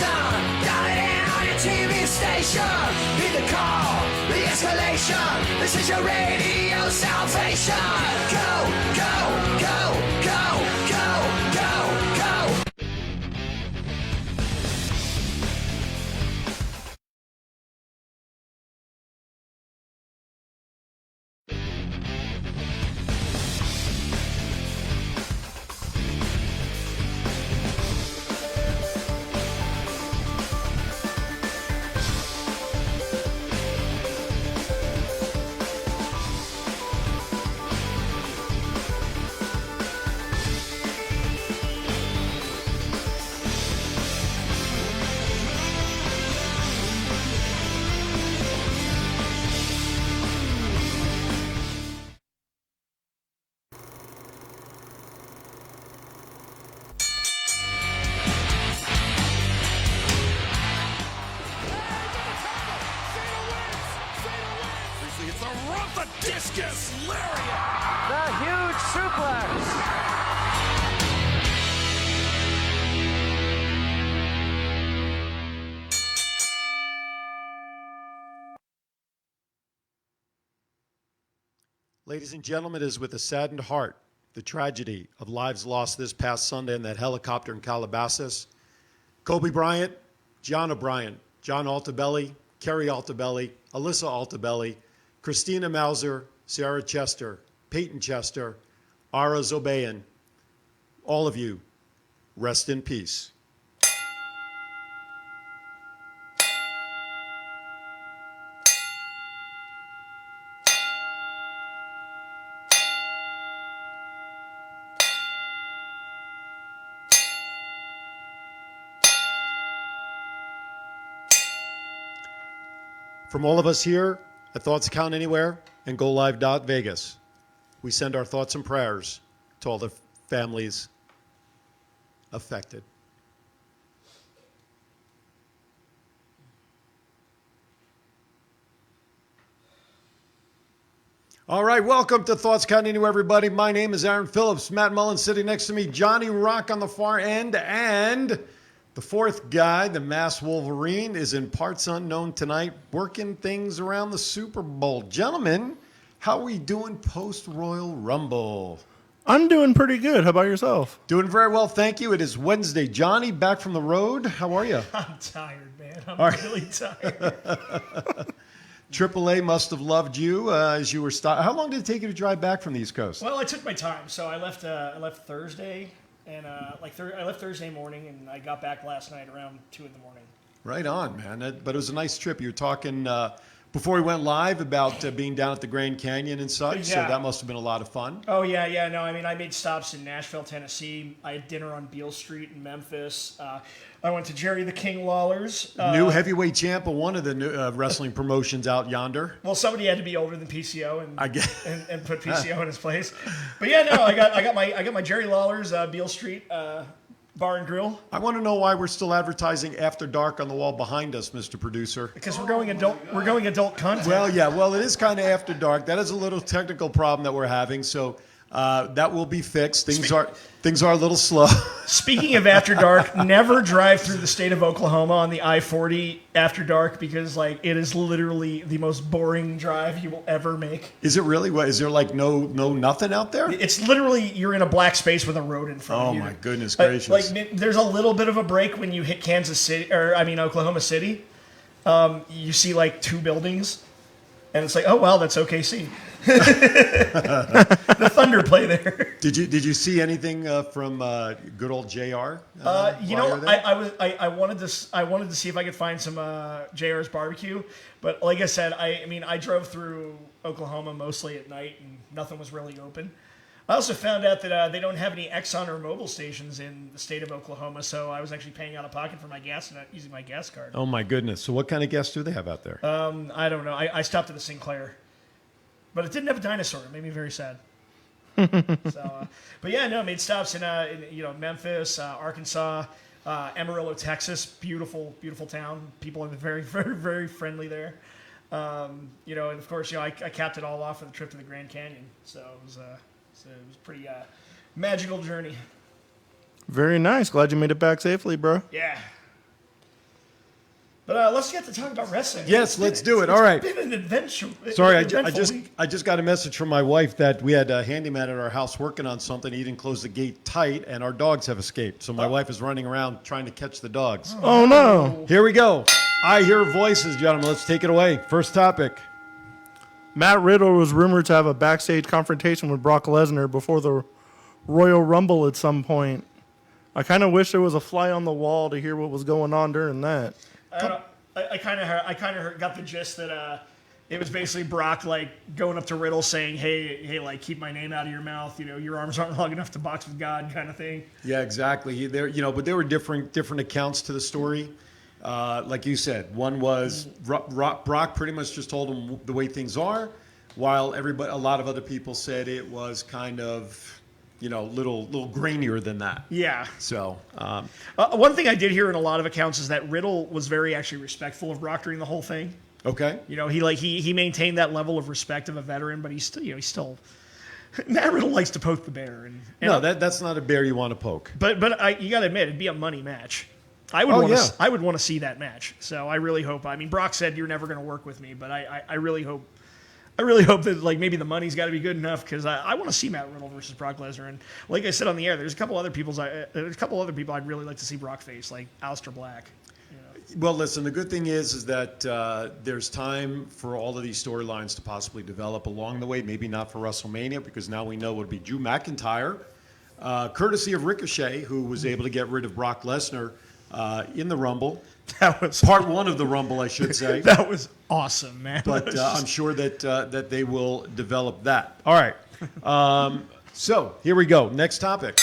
nation. Dial it in on your TV station. Heed the call, the escalation. This is your radio salvation. Go, go, go, go, go, go, go. It's a run the discus lariat. The huge suplex. Ladies and gentlemen, it is with a saddened heart, the tragedy of lives lost this past Sunday in that helicopter in Calabasas. Kobe Bryant, John O'Brien, John Altabelli, Kerry Altabelli, Alyssa Altabelli, Christina Mauser, Sarah Chester, Peyton Chester, Ara Zobayan, all of you, rest in peace. From all of us here at Thoughts Count Anywhere and GoLive.Vegas, we send our thoughts and prayers to all the families affected. All right, welcome to Thoughts Count Anywhere, everybody. My name is Aaron Phillips. Matt Mullen sitting next to me, Johnny Rock on the far end, and the fourth guy, the masked Wolverine, is in parts unknown tonight, working things around the Super Bowl. Gentlemen, how are we doing post-Royal Rumble? I'm doing pretty good. How about yourself? Doing very well, thank you. It is Wednesday. Johnny, back from the road. How are you? I'm tired, man. I'm All right. really tired. AAA must have loved you as you were How long did it take you to drive back from the East Coast? Well, I took my time. So I left Thursday, and I left Thursday morning, and I got back last night around 2 in the morning. Right on, man. But it was a nice trip. You were talking before we went live about being down at the Grand Canyon and such, so Yeah. that must have been a lot of fun. Oh, yeah. No, I mean, I made stops in Nashville, Tennessee. I had dinner on Beale Street in Memphis. I went to Jerry the King Lawler's. New heavyweight champ of one of the new, wrestling promotions out yonder. Well, somebody had to be older than PCO I guess. and put PCO in his place. But yeah, no, I got my Jerry Lawler's Beale Street Bar and Grill. I want to know why we're still advertising After Dark on the wall behind us, Mr. Producer. Because we're going adult content. Well, yeah. Well, it is kind of After Dark. That is a little technical problem that we're having, so that will be fixed. Things are a little slow. Speaking of After Dark, never drive through the state of Oklahoma on the I-40 after dark because it is literally the most boring drive you will ever make. Is it really? What, is there no nothing out there? It's literally you're in a black space with a road in front of you. Oh my goodness gracious! There's a little bit of a break when you hit Oklahoma City. You see 2 buildings, and it's oh wow, that's OKC. The Thunder play there. Did you see anything from good old JR? I wanted to see if I could find some JR's barbecue, but like I said, I drove through Oklahoma mostly at night and nothing was really open. I also found out that they don't have any Exxon or Mobil stations in the state of Oklahoma, so I was actually paying out of pocket for my gas and not using my gas card. Oh my goodness! So what kind of gas do they have out there? I don't know. I stopped at the Sinclair. But it didn't have a dinosaur. It made me very sad. But yeah, no, made stops in Memphis, Arkansas, Amarillo, Texas. Beautiful, beautiful town. People are very, very, very friendly there. And of course, I capped it all off with a trip to the Grand Canyon. So it was a pretty magical journey. Very nice. Glad you made it back safely, bro. Yeah. But let's get to talk about wrestling. Yes, let's do it. All right. It's been an adventure. Sorry, I eventful week. just got a message from my wife that we had a handyman at our house working on something. He didn't close the gate tight, and our dogs have escaped. So my wife is running around trying to catch the dogs. Oh, no. Here we go. I hear voices, gentlemen. Let's take it away. First topic. Matt Riddle was rumored to have a backstage confrontation with Brock Lesnar before the Royal Rumble at some point. I kind of wish there was a fly on the wall to hear what was going on during that. I kind of got the gist that it was basically Brock like going up to Riddle saying, "Hey, like keep my name out of your mouth. You know, your arms aren't long enough to box with God," kind of thing. Yeah, exactly. But there were different accounts to the story. Like you said, one was Brock pretty much just told him the way things are, while a lot of other people said it was kind of, little grainier than that. Yeah. So one thing I did hear in a lot of accounts is that Riddle was very actually respectful of Brock during the whole thing. okay. He maintained that level of respect of a veteran, but he's still Matt Riddle likes to poke the bear. And No, that's not a bear you want to poke. But you got to admit it'd be a money match. I would want to see that match. So I really hope. I mean, Brock said you're never going to work with me, but I really hope. I really hope that like maybe the money's got to be good enough because I want to see Matt Riddle versus Brock Lesnar. And like I said on the air, there's a couple other people I'd really like to see Brock face, like Aleister Black. Well, listen, the good thing is that there's time for all of these storylines to possibly develop along the way. Maybe not for WrestleMania because now we know it would be Drew McIntyre, courtesy of Ricochet, who was able to get rid of Brock Lesnar in the Rumble. That was Part one of the Rumble, I should say. That was awesome, man. But I'm sure that they will develop that. All right. So here we go. Next topic.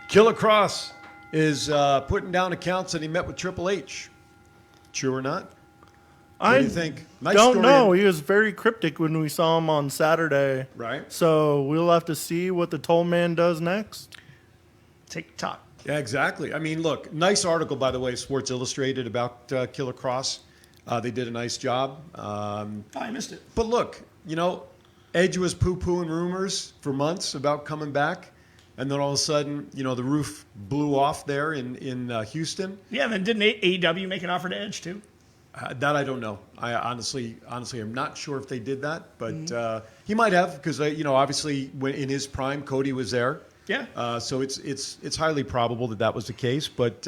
Killer Cross is putting down accounts that he met with Triple H. True or not? What do you think? Nice don't story. know. He was very cryptic when we saw him on Saturday. Right. So we'll have to see what the Toll Man does next. TikTok. Yeah, exactly. I mean, look, nice article, by the way, Sports Illustrated about Killer Cross. They did a nice job. I missed it. But look, Edge was poo-pooing rumors for months about coming back. And then all of a sudden, the roof blew off there in Houston. Yeah, and then didn't AEW make an offer to Edge too? That I don't know. I honestly, I'm not sure if they did that. But he might have because, obviously when in his prime, Cody was there. Yeah. So it's highly probable that was the case. But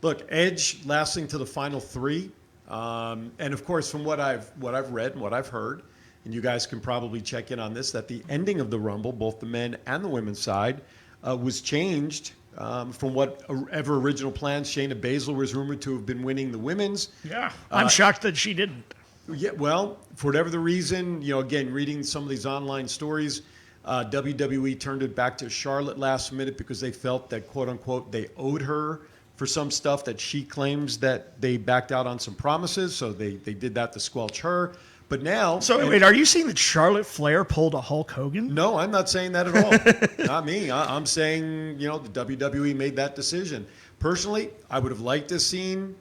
look, Edge lasting to the final three, and of course from what I've read and what I've heard, and you guys can probably check in on this, that the ending of the Rumble, both the men and the women's side, was changed from whatever original plans. Shayna Baszler was rumored to have been winning the women's. Yeah. I'm shocked that she didn't. Yeah. Well, for whatever the reason, again, reading some of these online stories. WWE turned it back to Charlotte last minute because they felt that, quote unquote, they owed her for some stuff that she claims that they backed out on some promises. So they did that to squelch her. But now. So wait, are you saying that Charlotte Flair pulled a Hulk Hogan? No, I'm not saying that at all. Not me. I'm saying, the WWE made that decision. Personally, I would have liked to have seen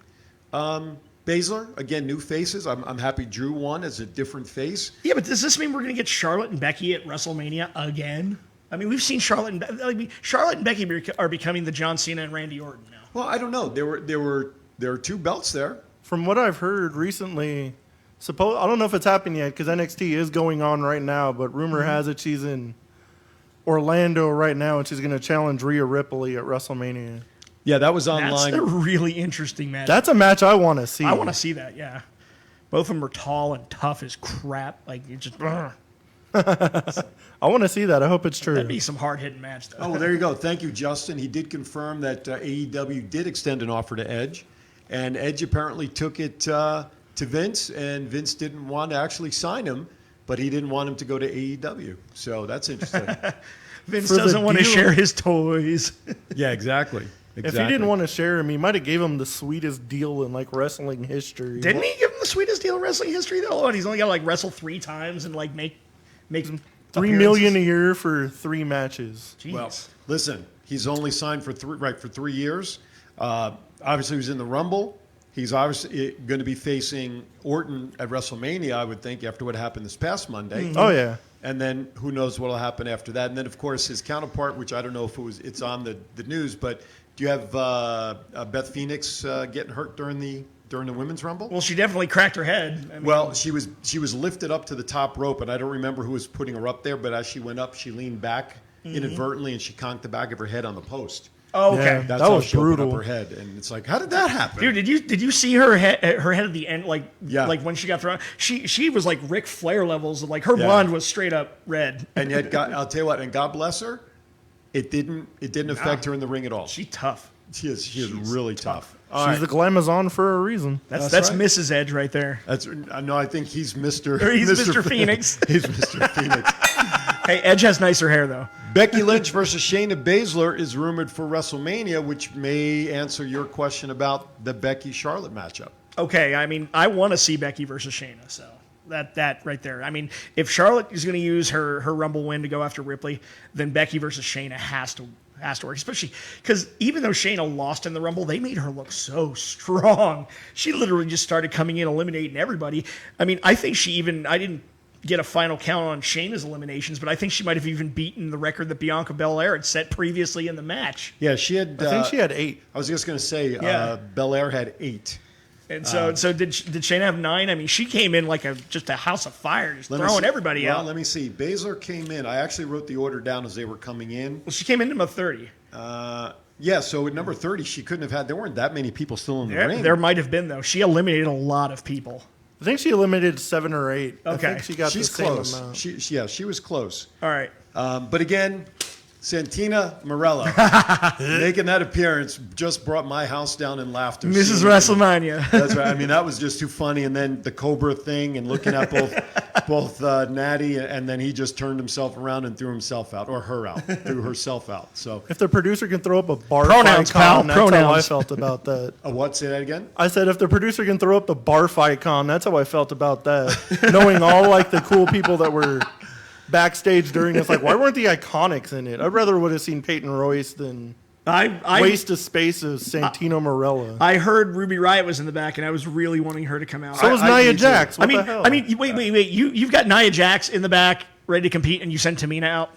Baszler, again, new faces. I'm happy Drew won as a different face. Yeah, but does this mean we're going to get Charlotte and Becky at WrestleMania again? I mean, we've seen Charlotte and Becky are becoming the John Cena and Randy Orton now. Well, I don't know. There were two belts there. From what I've heard recently, I don't know if it's happened yet because NXT is going on right now, but rumor has it she's in Orlando right now and she's going to challenge Rhea Ripley at WrestleMania. Yeah, that was online. That's a really interesting match. That's a match I want to see. I want to see that, yeah. Both of them are tall and tough as crap. Like, it just... I want to see that. I hope it's true. That'd be some hard-hitting match, though. Oh, there you go. Thank you, Justin. He did confirm that AEW did extend an offer to Edge, and Edge apparently took it to Vince, and Vince didn't want to actually sign him, but he didn't want him to go to AEW. So that's interesting. Vince doesn't want to share his toys. Yeah, exactly. If he didn't want to share him, he might have gave him the sweetest deal in wrestling history. Didn't he give him the sweetest deal in wrestling history though? And he's only got to wrestle 3 times and make $3 million a year for 3 matches. Jeez. Well, listen, he's only signed for 3 years. Obviously, he was in the Rumble. He's obviously going to be facing Orton at WrestleMania, I would think, after what happened this past Monday. Oh yeah. And then who knows what will happen after that. And then, of course, his counterpart, which I don't know if it's on the news, but Do you have Beth Phoenix getting hurt during the women's rumble? Well, she definitely cracked her head. I mean, Well, she was lifted up to the top rope, and I don't remember who was putting her up there. But as she went up, she leaned back inadvertently, and she conked the back of her head on the post. oh, okay. Yeah. That's That how was she opened brutal. up her head, and it's like, how did that happen? Dude, did you see her head at the end? Like, Yeah. like when she got thrown, she was like Ric Flair levels. Like her Yeah. blonde was straight up red. And yet, I'll tell you what, and God bless her, it didn't affect her in the ring at all. She tough. She is really tough. All She's right. the glamazon for a reason. That's right. Mrs. Edge right there. That's no, I think he's Mr. Or he's Mr. Phoenix. He's Mr. Phoenix. Hey, Edge has nicer hair though. Becky Lynch versus Shayna Baszler is rumored for WrestleMania, which may answer your question about the Becky Charlotte matchup. Okay, I mean, I want to see Becky versus Shayna, so that right there. I mean, if Charlotte is going to use her Rumble win to go after Ripley, then Becky versus Shayna has to work, especially because even though Shayna lost in the Rumble, they made her look so strong. She literally just started coming in, eliminating everybody. I mean, I think I didn't get a final count on Shayna's eliminations, but I think she might have even beaten the record that Bianca Belair had set previously in the match. Yeah, she had. I think she had 8. I was just going to say, Yeah. Belair had 8. And so did Shayna have 9? I mean, she came in like just a house of fire, just throwing everybody out. Let me see. Baszler came in. I actually wrote the order down as they were coming in. Well, she came in at 30. Yeah, so at number 30, she couldn't have had. There weren't that many people still in the ring. There might have been though. She eliminated a lot of people. I think she eliminated 7 or 8. I Okay. think she got She's the same close. amount. She was close. All right. But again, Santina Morella making that appearance just brought my house down in laughter. Mrs. Seeing- WrestleMania. That's right. I mean, that was just too funny. And then the Cobra thing, and looking at both Natty, and then he just turned himself around and threw himself out, or her out, threw herself out. So If the producer can throw up a bar Pronouns, fight con, pal, that's how I pronouns. felt about that. what? Say that again. I said if the producer can throw up the bar fight con, that's how I felt about that. Knowing all like the cool people that were backstage during this, like why weren't the Iconics in it? I'd rather would have seen Peyton Royce than I waste of space of Santino Marella. I heard Ruby Riott was in the back, and I was really wanting her to come out. So was I Nia do too. Jax. What I mean, the hell? wait. You've got Nia Jax in the back, ready to compete, and you send Tamina out.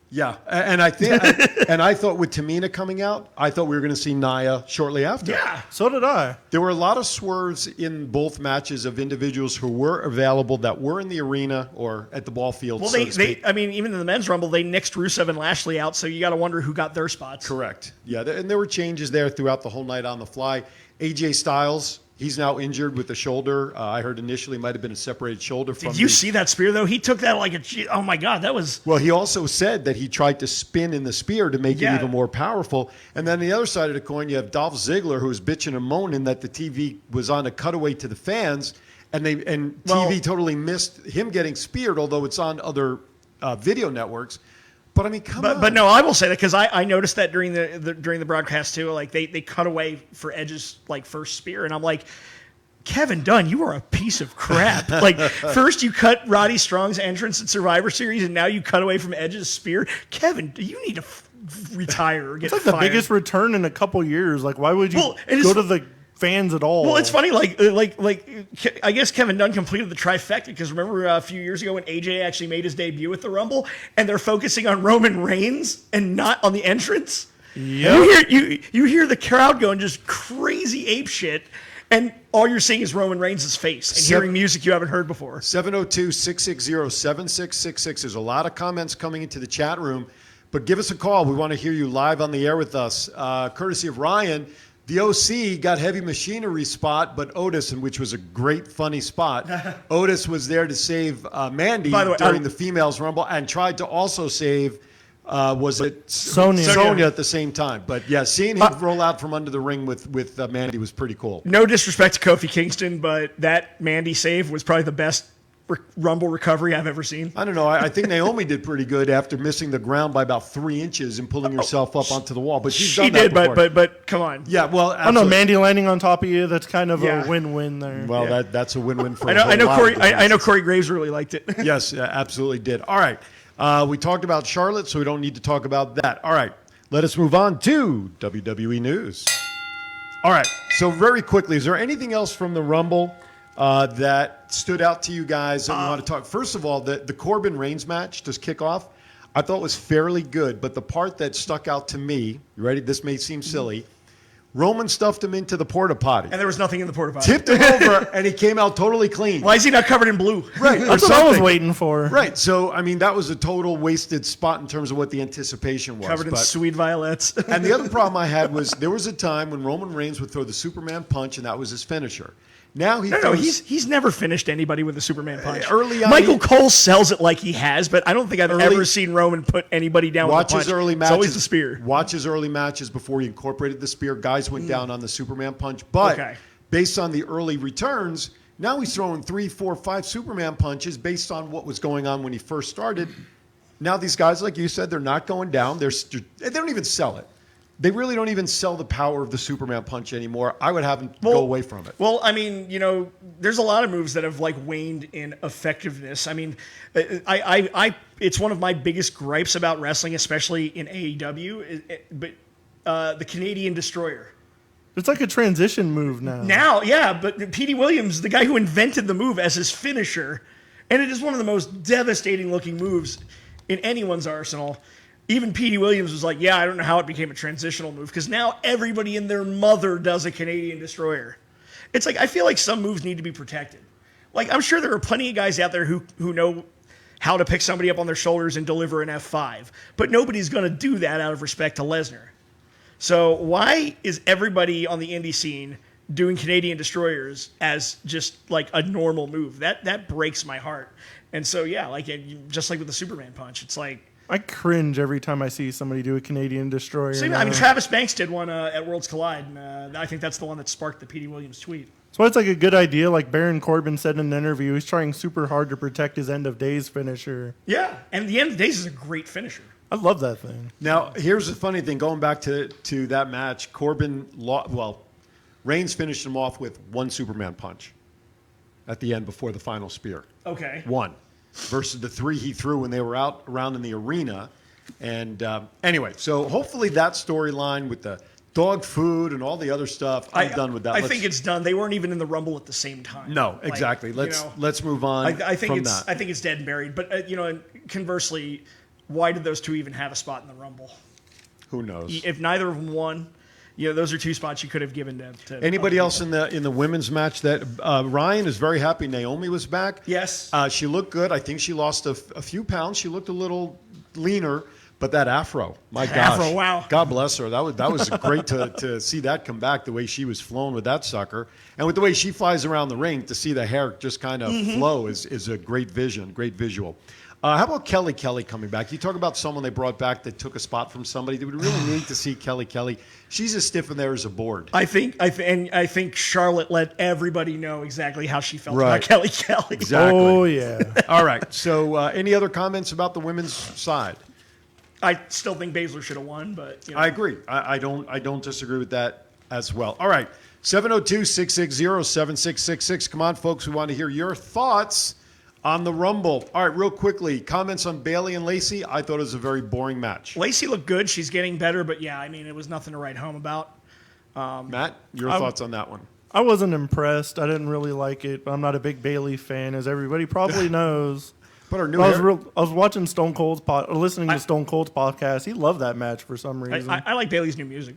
Yeah, and I think, and I thought with Tamina coming out, I thought we were going to see Nia shortly after. Yeah. So did I. There were a lot of swerves in both matches of individuals who were available that were in the arena or at the ball field. Well, so to speak. I mean, even in the men's rumble, they nixed Rusev and Lashley out, so you got to wonder who got their spots. Correct. Yeah, and there were changes there throughout the whole night on the fly. AJ Styles, he's now injured with the shoulder. I heard initially might have been a separated shoulder from. Did you see that spear though? He took that like oh my god, that was. Well, he also said that he tried to spin in the spear to make Yeah. it even more powerful. And then the other side of the coin, you have Dolph Ziggler, who was bitching and moaning that the TV was on a cutaway to the fans, and TV totally missed him getting speared, although it's on other video networks. But I mean, come on. But no, I will say that because I noticed that during the broadcast too. Like they cut away for Edge's like first spear, and I'm like, Kevin Dunn, you are a piece of crap. Like first you cut Roddy Strong's entrance at Survivor Series, and now you cut away from Edge's spear. Kevin, you need to retire or get It's like fired. the biggest return in a couple years. Like why would you Well, it is- go to the fans at all? Well, it's funny, like I guess Kevin Dunn completed the trifecta because remember a few years ago when AJ actually made his debut at the Rumble, and they're focusing on Roman Reigns and not on the entrance. Yep. You hear the crowd going just crazy ape shit, and all you're seeing is Roman Reigns' face and hearing music you haven't heard before. 702-660-7666. There's a lot of comments coming into the chat room, but give us a call. We want to hear you live on the air with us. Courtesy of Ryan, the OC got heavy machinery spot, but Otis, and which was a great, funny spot. Otis was there to save Mandy By the way, during the females rumble, and tried to also save. Was it Sonya at the same time? But yeah, seeing him roll out from under the ring with Mandy was pretty cool. No disrespect to Kofi Kingston, but that Mandy save was probably the best Rumble recovery I've ever seen. I don't know. I think Naomi did pretty good after missing the ground by about 3 inches and pulling herself up onto the wall. But She did, but come on. yeah, well, I don't know, absolutely. Mandy landing on top of you, that's kind of Yeah. a win-win there. Well, that's a win-win for. I know Corey Graves really liked it. Yes, absolutely did. All right, we talked about Charlotte, so we don't need to talk about that. All right, let us move on to WWE news. All right, so very quickly, is there anything else from the Rumble that stood out to you guys that you want to talk? First of all, the Corbin Reigns match, just kick off. I thought was fairly good. But the part that stuck out to me, you ready? This may seem silly. Roman stuffed him into the porta potty. And there was nothing in the porta potty. Tipped him over, and he came out totally clean. Why is he not covered in blue? Right. That's what I was waiting for. Right. So, I mean, that was a total wasted spot in terms of what the anticipation was. Covered in sweet violets. And the other problem I had was there was a time when Roman Reigns would throw the Superman punch, and that was his finisher. Now he's never finished anybody with a Superman punch. Early on, Michael Cole sells it like he has, but I don't think I've ever seen Roman put anybody down with a punch. Watch his early matches. It's always the spear. Watch his early matches before he incorporated the spear. Guys went down on the Superman punch. But based on the early returns, now he's throwing 3, 4, 5 Superman punches based on what was going on when he first started. Now these guys, like you said, they're not going down. They don't even sell it. They really don't even sell the power of the Superman punch anymore. I would have them go away from it. Well, I mean, there's a lot of moves that have waned in effectiveness. I mean, it's one of my biggest gripes about wrestling, especially in AEW. But the Canadian Destroyer. It's like a transition move now. Now, yeah, but Petey Williams, the guy who invented the move as his finisher, and it is one of the most devastating looking moves in anyone's arsenal. Even Petey Williams was like, yeah, I don't know how it became a transitional move, because now everybody and their mother does a Canadian Destroyer. It's like, I feel like some moves need to be protected. Like, I'm sure there are plenty of guys out there who know how to pick somebody up on their shoulders and deliver an F5, but nobody's going to do that out of respect to Lesnar. So why is everybody on the indie scene doing Canadian Destroyers as just like a normal move? That breaks my heart. And so, yeah, just like with the Superman punch, it's like, I cringe every time I see somebody do a Canadian Destroyer. So, I mean, Travis Banks did one at Worlds Collide, and I think that's the one that sparked the Petey Williams tweet. So it's like a good idea. Like Baron Corbin said in an interview, he's trying super hard to protect his End of Days finisher. Yeah, and the End of Days is a great finisher. I love that thing. Now, here's the funny thing. Going back to that match, Reigns finished him off with one Superman punch at the end before the final spear. Okay. One. Versus the 3 he threw when they were out around in the arena. And anyway, so hopefully that storyline with the dog food and all the other stuff, I'm done with that. I think it's done. They weren't even in the Rumble at the same time. No, exactly. Let's move on I think from it's, that. I think it's dead and buried. But, and conversely, why did those two even have a spot in the Rumble? Who knows? If neither of them won, those are two spots you could have given to anybody else in the women's match. That Ryan is very happy Naomi was back. Yes. She looked good. I think she lost a few pounds. She looked a little leaner, but that afro, my gosh. Afro, wow. God bless her. That was great to see that come back the way she was flowing with that sucker. And with the way she flies around the ring, to see the hair just kind of flow is a great vision, great visual. How about Kelly coming back? You talk about someone they brought back that took a spot from somebody. They would really need to see Kelly. She's as stiff in there as a board. I think Charlotte let everybody know exactly how she felt about Kelly. Exactly. Oh yeah. All right. So, any other comments about the women's side? I still think Baszler should have won, but I agree. I don't disagree with that as well. All right. 702-660-7666. Come on, folks. We want to hear your thoughts on the Rumble. All right, real quickly, comments on Bayley and Lacey. I thought it was a very boring match. Lacey looked good. She's getting better, but yeah, I mean, it was nothing to write home about. Matt, your thoughts on that one? I wasn't impressed. I didn't really like it, but I'm not a big Bayley fan, as everybody probably knows. But our new I was watching Stone Cold's listening to Stone Cold's podcast. He loved that match for some reason. I like Bayley's new music.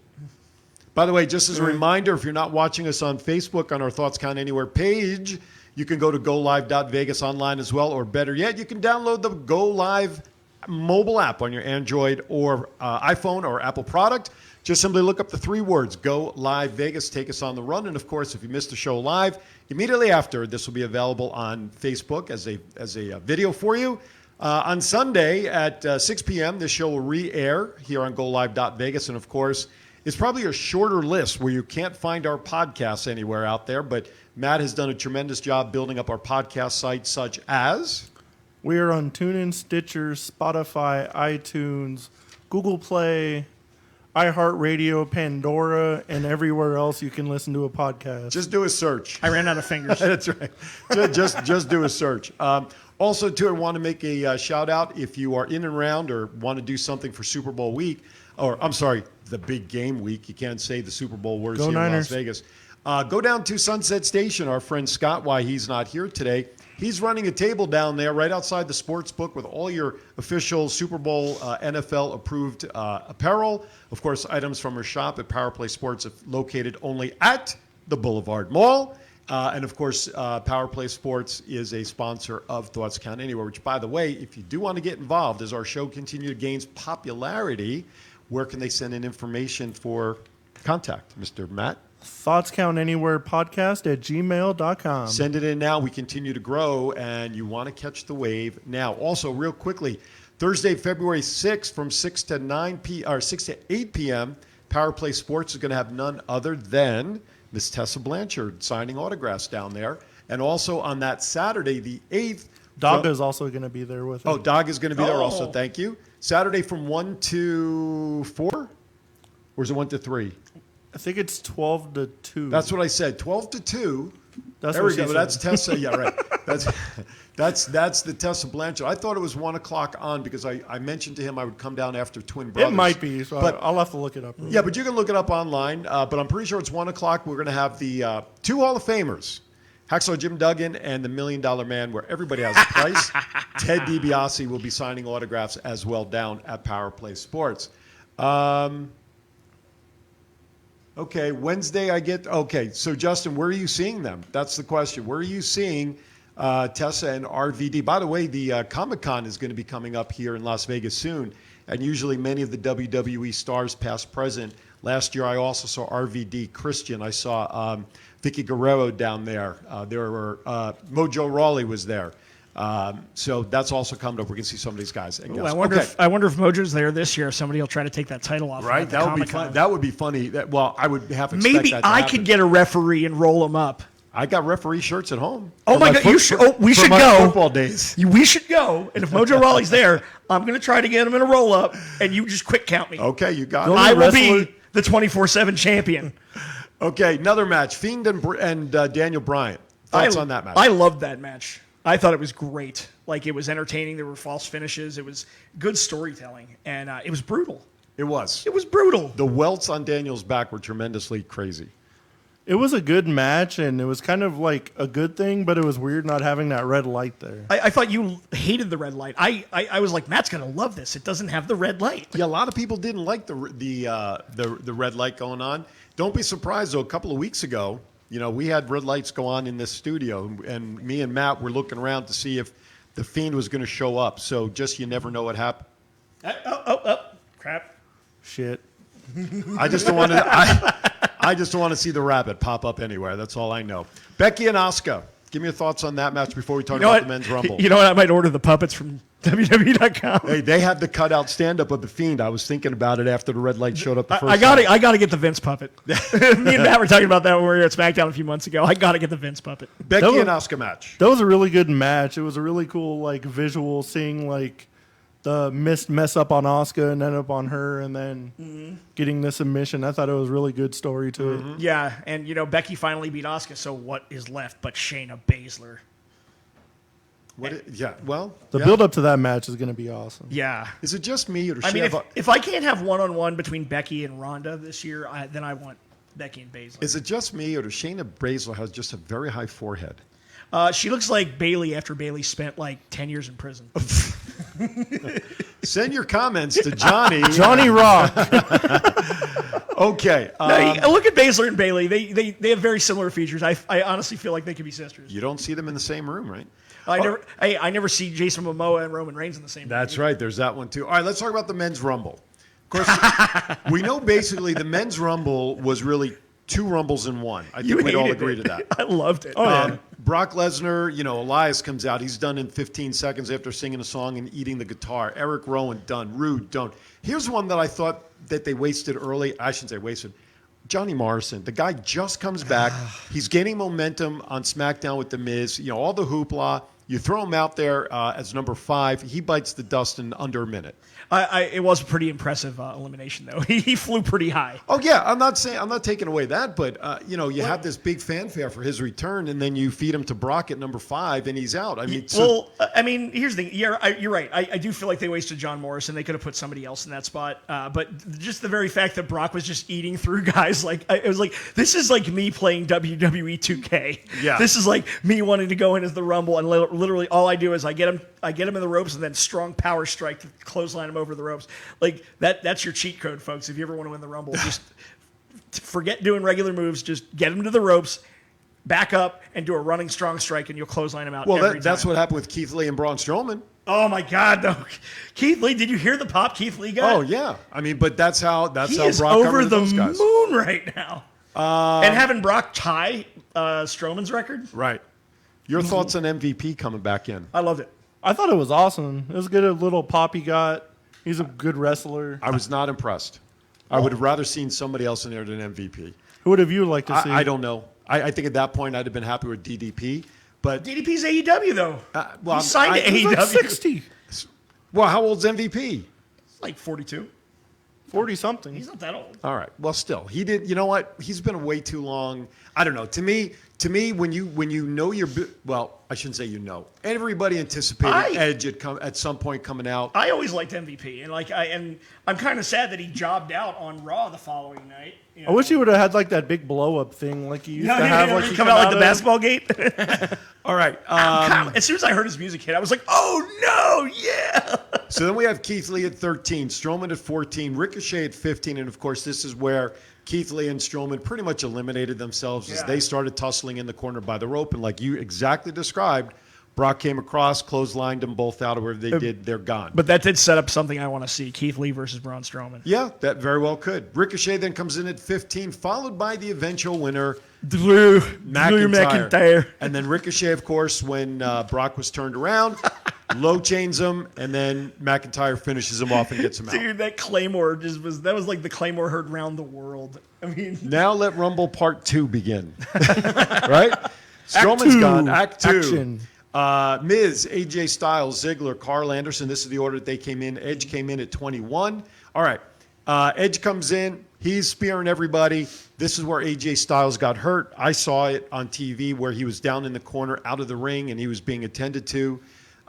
By the way, just as a reminder, if you're not watching us on Facebook on our Thoughts Count Anywhere page, you can go to GoLive.Vegas online as well, or better yet, you can download the Go Live mobile app on your Android or iPhone or Apple product. Just simply look up the 3 words, Go Live Vegas, take us on the run. And, of course, if you missed the show live, immediately after, this will be available on Facebook as a video for you. On Sunday at 6 p.m., this show will re-air here on GoLive.Vegas. And, of course, it's probably a shorter list where you can't find our podcasts anywhere out there, but Matt has done a tremendous job building up our podcast site, such as... We are on TuneIn, Stitcher, Spotify, iTunes, Google Play, iHeartRadio, Pandora, and everywhere else you can listen to a podcast. Just do a search. I ran out of fingers. That's right. Just do a search. Also, too, I want to make a shout-out if you are in and around or want to do something for Super Bowl week, or I'm sorry, the big game week. You can't say the Super Bowl words here in Las Vegas. Go down to Sunset Station. Our friend Scott, why he's not here today, He's running a table down there right outside the sports book with all your official Super Bowl NFL approved apparel. Of course, items from her shop at Power Play Sports located only at the Boulevard Mall. And of course, Power Play Sports is a sponsor of Thoughts Count Anywhere, which, by the way, if you do want to get involved, as our show continues to gain popularity, where can they send in information for contact, Mr. Matt? Thoughts Count Anywhere podcast at gmail.com. Send it in now. We continue to grow, and you want to catch the wave now. Also, real quickly, Thursday, February 6th from 6 to 8 p.m., Power Play Sports is going to have none other than Miss Tessa Blanchard signing autographs down there. And also on that Saturday, the 8th. Dog is also going to be there with us. Oh, Dog is going to be there also. Thank you. Saturday from 1 to 4? Or is it 1 to 3? I think it's 12 to 2. That's what I said. 12 to 2. That's there what we go. she That's said. Tessa. Yeah, right. That's the Tessa Blanchard. I thought it was 1 o'clock on because I mentioned to him I would come down after Twin Brothers. It might be, so but I'll have to look it up. yeah, but you can look it up online. But I'm pretty sure it's 1 o'clock. We're going to have the 2 Hall of Famers, Hacksaw Jim Duggan and the $1 Million Man, where everybody has a price. Ted DiBiase will be signing autographs as well down at Power Play Sports. Okay, Wednesday okay, so Justin, where are you seeing them? That's the question. Where are you seeing Tessa and RVD? By the way, the Comic-Con is going to be coming up here in Las Vegas soon, and usually many of the WWE stars, past, present. Last year, I also saw RVD Christian. I saw Vicky Guerrero down there. There were Mojo Rawley was there. So that's also coming up. We're going to see some of these guys. Ooh, I wonder if Mojo's there this year. Somebody will try to take that title off. Right, that would be fun. That would be funny. Well, I would have expect Maybe that to I happen. could get a referee and roll him up. I got referee shirts at home. Oh my God! We should go. Football days. We should go. And if Mojo Rawley's there, I'm going to try to get him in a roll up, and you just quick count me. Okay, you got it. I will be the 24/7 champion. Okay, another match: Fiend and Daniel Bryan. Thoughts on that match? I loved that match. I thought it was great. Like, it was entertaining. There were false finishes. It was good storytelling, and it was brutal. It was. It was brutal. The welts on Daniel's back were tremendously crazy. It was a good match, and it was kind of like a good thing, but it was weird not having that red light there. I thought you hated the red light. I was like, Matt's going to love this. It doesn't have the red light. Yeah, a lot of people didn't like the red light going on. Don't be surprised, though. A couple of weeks ago, we had red lights go on in this studio, and me and Matt were looking around to see if the Fiend was going to show up. So just you never know what happened. Crap. Shit. I just don't want to. I just don't want to see the rabbit pop up anywhere. That's all I know. Becky and Asuka. Give me your thoughts on that match before we talk about the men's rumble. You know what? I might order the puppets from WWE.com. Hey, they have the cutout stand-up of the Fiend. I was thinking about it after the red light showed up the first I got to get the Vince puppet. Me and Matt were talking about that when we were at SmackDown a few months ago. I got to get the Vince puppet. Becky and Asuka match. That was a really good match. It was a really cool visual seeing the mess up on Asuka and end up on her and then getting the submission. I thought it was a really good story to it. Yeah, and Becky finally beat Asuka, so what is left but Shayna Baszler? The build up to that match is going to be awesome. Yeah. Is it just me, or does I she mean, have if I can't have one-on-one between Becky and Ronda this year, then I want Becky and Baszler. Is it just me, or does Shayna Baszler has just a very high forehead? She looks like Bailey after Bailey spent 10 years in prison. Send your comments to Johnny. Johnny Rock. Okay. Look at Baszler and Bailey. They have very similar features. I honestly feel like they could be sisters. You don't see them in the same room, right? I never see Jason Momoa and Roman Reigns in the same room. That's right. There's that one, too. All right, let's talk about the men's rumble. Of course, we know basically the men's rumble was really 2 rumbles in one. I think we'd all agree to that. I loved it. Brock Lesnar, Elias comes out. He's done in 15 seconds after singing a song and eating the guitar. Eric Rowan, done. Rude, done. Here's one that I thought that they wasted early. I shouldn't say wasted. Johnny Morrison. The guy just comes back. He's gaining momentum on SmackDown with The Miz. All the hoopla. You throw him out there as number 5. He bites the dust in under a minute. It was a pretty impressive elimination, though. He flew pretty high. Oh yeah, I'm not taking away that, but you have this big fanfare for his return, and then you feed him to Brock at number 5, and he's out. I mean, Here's the thing. You're right. I do feel like they wasted John Morrison. They could have put somebody else in that spot. But just the very fact that Brock was just eating through guys, it was like, this is like me playing WWE 2K. Yeah. This is like me wanting to go into the Rumble, and literally all I do is I get him in the ropes, and then strong power strike to clothesline him over the ropes. Like that's your cheat code, folks. If you ever want to win the Rumble, just forget doing regular moves. Just get him to the ropes, back up, and do a running strong strike, and you'll clothesline him out. Well, that's what happened with Keith Lee and Braun Strowman. Oh my God, no! Keith Lee, did you hear the pop Keith Lee got? Oh yeah, I mean, but that's how he Brock is covered over the those guys. moon right now. And having Brock tie Strowman's record, Right. Your thoughts on MVP coming back in? I loved it. I thought it was awesome. It was good. A little pop he got. He's a good wrestler. I was not impressed. I would have rather seen somebody else in there than MVP. Who would have you liked to see? I don't know. I think at that point I'd have been happy with DDP. But DDP's AEW though. well, he signed to He's AEW. like 60. well, how old's MVP? Like 42. 40-something. He's not that old. All right. Well, still, he did. You know what? He's been away too long. I don't know. To me, when you know I shouldn't say you know. Everybody anticipated Edge at some point coming out. I always liked MVP, and I'm kind of sad that he jobbed out on Raw the following night. You know? I wish he would have had like that big blow up thing like he used to have. Like he he come out like the of- basketball gate. All right. As soon as I heard his music hit, I was like, "Oh no, yeah!" So then we have Keith Lee at 13, Strowman at 14, Ricochet at 15, and of course this is where Keith Lee and Strowman pretty much eliminated themselves as they started tussling in the corner by the rope, and like you exactly described, Brock came across, clotheslined them both out of where they did. They're gone. But that did set up something I want to see: Keith Lee versus Braun Strowman. Yeah, that very well could. Ricochet then comes in at 15, followed by the eventual winner, Drew McIntyre. McIntyre. And then Ricochet, of course, when Brock was turned around, low chains him, and then McIntyre finishes him off and gets him out. Dude, that Claymore was like the Claymore heard round the world. I mean, Now let Rumble Part 2 begin. Right? Strowman's two. gone. Act 2. Action. Miz, AJ Styles, Ziggler, Carl Anderson. This is the order that they came in. Edge came in at 21. All right. Edge comes in. He's spearing everybody. This is where AJ Styles got hurt. I saw it on TV where he was down in the corner out of the ring and he was being attended to.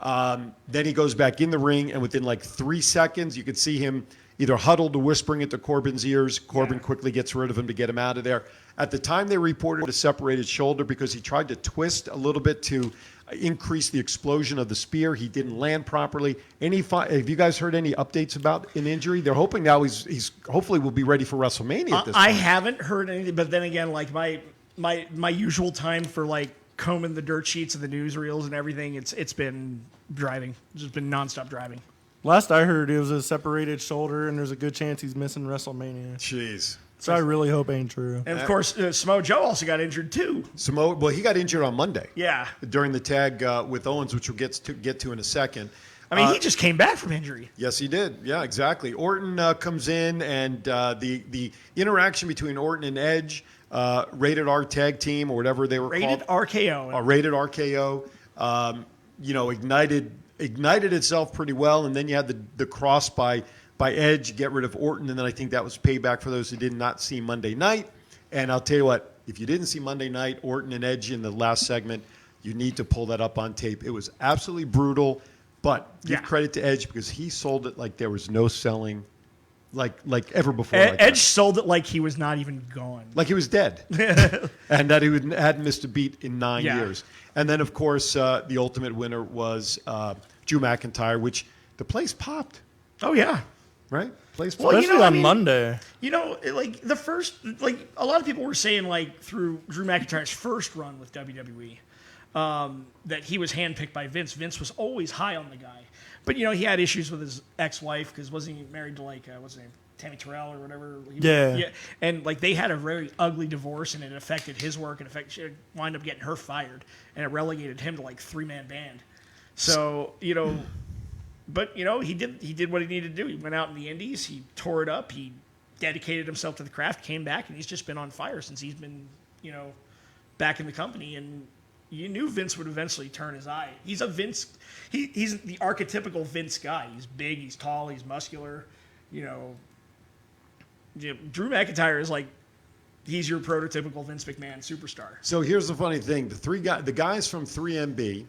Then he goes back in the ring, and within like 3 seconds, you could see him either huddled or whispering into Corbin's ears. Corbin quickly gets rid of him to get him out of there. At the time, they reported a separated shoulder because he tried to twist a little bit to increase the explosion of the spear. He didn't land properly. Have you guys heard any updates about an injury? They're hoping now he's hopefully will be ready for WrestleMania at this I point. haven't heard anything, but then again, like my usual time for like combing the dirt sheets of the newsreels and everything, it's been driving. It's just been nonstop driving. Last I heard, it was a separated shoulder, and there's a good chance he's missing WrestleMania. Jeez. So I really hope ain't true. And of course, Samoa Joe also got injured too. Well, he got injured on Monday. Yeah. During the tag with Owens, which we'll get to in a second. I mean, he just came back from injury. Yes, he did. Yeah, exactly. Orton comes in, and the interaction between Orton and Edge, Rated R Tag Team or whatever they were Rated called. RKO. Rated RKO. Ignited itself pretty well, and then you had the cross by Edge, get rid of Orton, and then I think that was payback for those who did not see Monday night. And I'll tell you what, if you didn't see Monday night, Orton and Edge in the last segment, you need to pull that up on tape. It was absolutely brutal, but give credit to Edge because he sold it like there was no selling, like ever before. Edge sold it like he was not even gone. Like he was dead, and that he hadn't missed a beat in 9 years. And then, of course, the ultimate winner was Drew McIntyre, which the place popped. Oh yeah. Right? Place Well, Especially you know, on Monday. You know, like the first, like a lot of people were saying, like through Drew McIntyre's first run with WWE, that he was handpicked by Vince. Vince was always high on the guy, but you know he had issues with his ex-wife because wasn't he married to like what's her name, Tammy Terrell or whatever? Yeah. And like they had a very ugly divorce, and it affected his work, and she wound up getting her fired, and it relegated him to like 3-man band. So you know. But you know he did what he needed to do. He went out in the Indies. He tore it up. He dedicated himself to the craft. Came back, and he's just been on fire since he's been back in the company. And you knew Vince would eventually turn his eye. He's a Vince. He's the archetypical Vince guy. He's big. He's tall. He's muscular. You know, Drew McIntyre is like, he's your prototypical Vince McMahon superstar. So here's the funny thing: the guys from 3MB,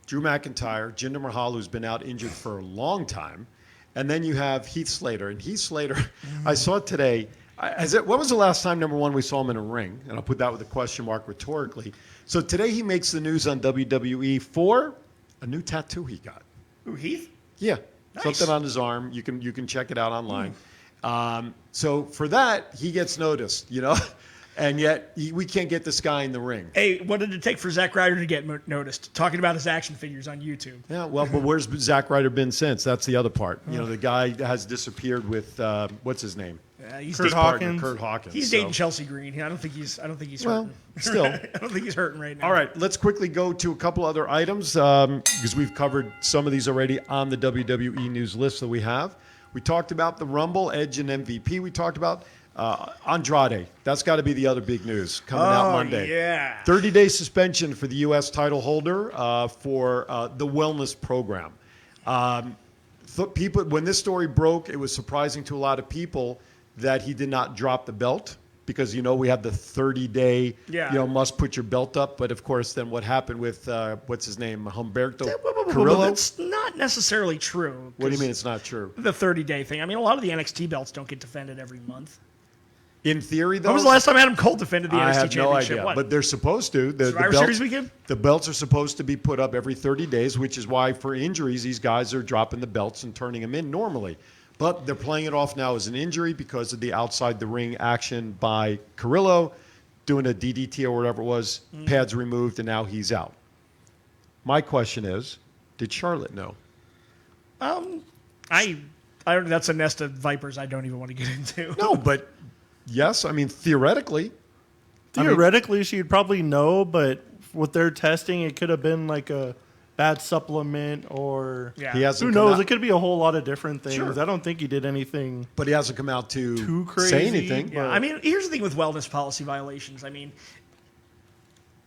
Drew McIntyre, Jinder Mahal, who's been out injured for a long time, and then you have Heath Slater. And Heath Slater, I saw it today. When was the last time, number one, we saw him in a ring? And I'll put that with a question mark rhetorically. So today he makes the news on WWE for a new tattoo he got. Ooh, Heath? Yeah, Nice. something on his arm. You can check it out online. So for that, he gets noticed, you know, and yet we can't get this guy in the ring. Hey, what did it take for Zack Ryder to get noticed? Talking about his action figures on YouTube. Yeah, well, but where's Zack Ryder been since? That's the other part. You know, the guy has disappeared with what's his name? He's Kurt dating, Hawkins. Kurt Hawkins. he's so. dating Chelsea Green. I don't think he's Well, hurting. still. I don't think he's hurting right now. All right, let's quickly go to a couple other items because we've covered some of these already on the WWE news list that we have. We talked about the Rumble, Edge, and MVP. We talked about Andrade. That's got to be the other big news coming out Monday. Yeah. 30-day suspension for the U.S. title holder for the wellness program. People, when this story broke, it was surprising to a lot of people that he did not drop the belt because, you know, we have the 30-day, must put your belt up. But, of course, then what happened with, what's his name, Humberto Carrillo? That's not necessarily true. What do you mean it's not true? The 30-day thing. I mean, a lot of the NXT belts don't get defended every month. In theory, though. When was the last time Adam Cole defended the NXT I have championship? no idea, What? but they're supposed to. Survivor Series weekend? The belts are supposed to be put up every 30 days, which is why for injuries, these guys are dropping the belts and turning them in normally. But they're playing it off now as an injury because of the outside the ring action by Carrillo, doing a DDT or whatever it was, pads removed, and now he's out. My question is, did Charlotte know? I don't. That's a nest of vipers I don't even want to get into. No, but yes, I mean, theoretically. Theoretically, she'd probably know, but with their testing, it could have been like a bad supplement or Yeah. He hasn't who come knows? out- It could be a whole lot of different things. Sure. I don't think he did anything. But he hasn't come out to Too crazy, say anything. Yeah, I mean, here's the thing with wellness policy violations. I mean,